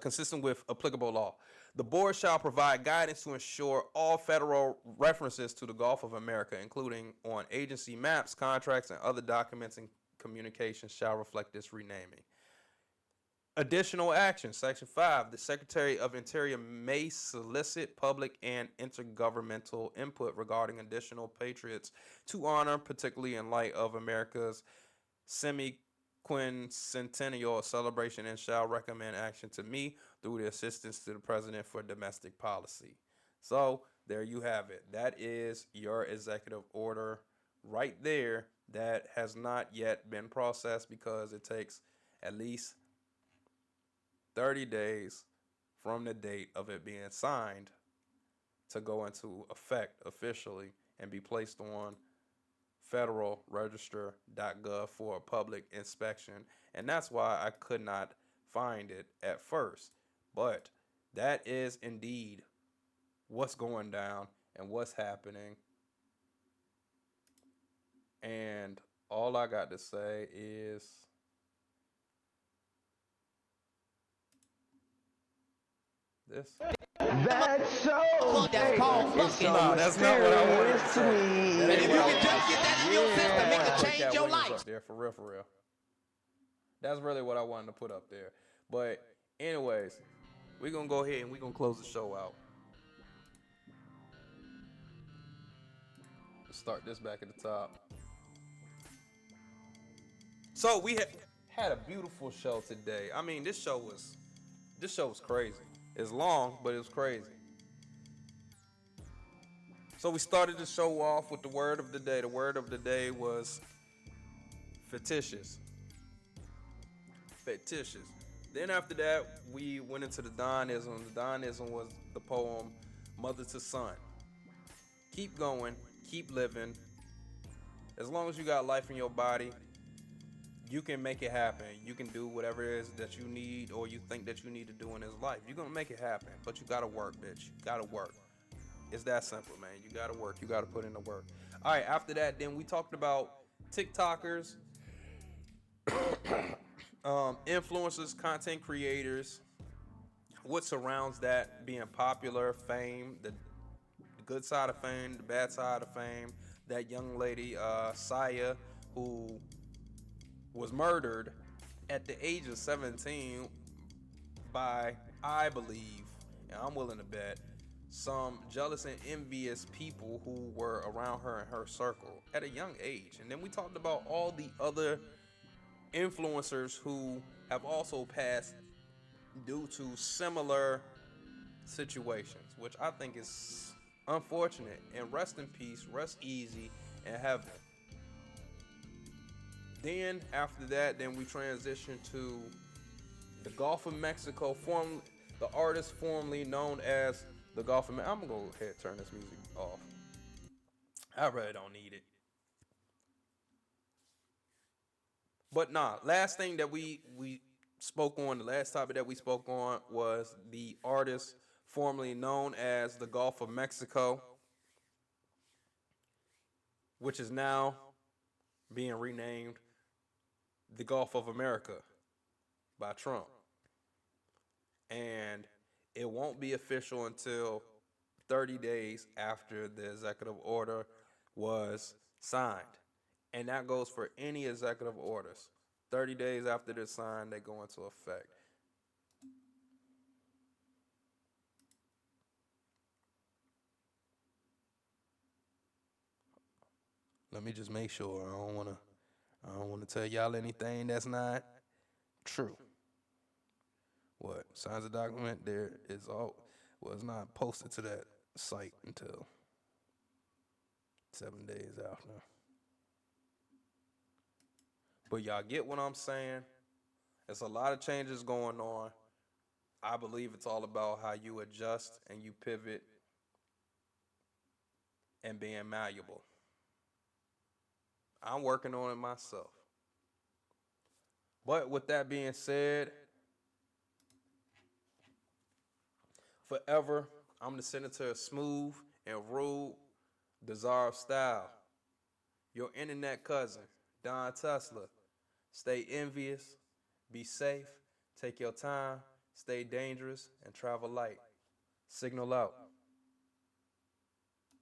Consistent with applicable law. The board shall provide guidance to ensure all federal references to the Gulf of America, including on agency maps, contracts, and other documents and communications, shall reflect this renaming. Additional action. Section 5. The Secretary of Interior may solicit public and intergovernmental input regarding additional patriots to honor, particularly in light of America's semi-quincentennial celebration, and shall recommend action to me through the assistance to the President for domestic policy. So there you have it. That is your executive order right there that has not yet been processed because it takes at least 30 days from the date of it being signed to go into effect officially and be placed on federalregister.gov for a public inspection. And that's why I could not find it at first. But that is indeed what's going down and what's happening. And all I got to say is this. That's so That's called fucking. No, that's not what I wanted to say. And if you can just get that in your system, it can change your life. Up there, for real, for real. That's really what I wanted to put up there. But anyways, we're going to go ahead and we're going to close the show out. Let's start this back at the top. So we had a beautiful show today. I mean, this show was crazy. It's long, but it was crazy. So we started the show off with the word of the day. The word of the day was fictitious. Fictitious. Then after that, we went into the Donism. The Donism was the poem Mother to Son. Keep going, keep living. As long as you got life in your body, you can make it happen. You can do whatever it is that you need or you think that you need to do in this life. You're going to make it happen, but you got to work, bitch. You got to work. It's that simple, man. You got to work. You got to put in the work. All right, after that, then we talked about TikTokers, influencers, content creators, what surrounds that being popular, fame, the good side of fame, the bad side of fame. That young lady, Saya, who was murdered at the age of 17 by, I believe, and I'm willing to bet, some jealous and envious people who were around her and her circle at a young age. And then we talked about all the other influencers who have also passed due to similar situations, which I think is unfortunate. And rest in peace, rest easy in heaven. Then after that, then we transition to the Gulf of Mexico, the artist formerly known as the Gulf of Mexico. I'm gonna go ahead and turn this music off. I really don't need it. But nah, last thing that we spoke on, the last topic that we spoke on was the artist formerly known as the Gulf of Mexico, which is now being renamed the Gulf of America by Trump. And it won't be official until 30 days after the executive order was signed. And that goes for any executive orders. 30 days after they're signed, they go into effect. Let me just make sure. I don't wanna tell y'all anything that's not true. What? Signs a document, there is all was not posted to that site until 7 days after. But y'all get what I'm saying? There's a lot of changes going on. I believe it's all about how you adjust and you pivot and being malleable. I'm working on it myself. But with that being said, forever, I'm the Senator of Smooth and Rude, the Czar of Style. Your internet cousin, Don Tesla. Stay envious, be safe, take your time, stay dangerous, and travel light. Signal out.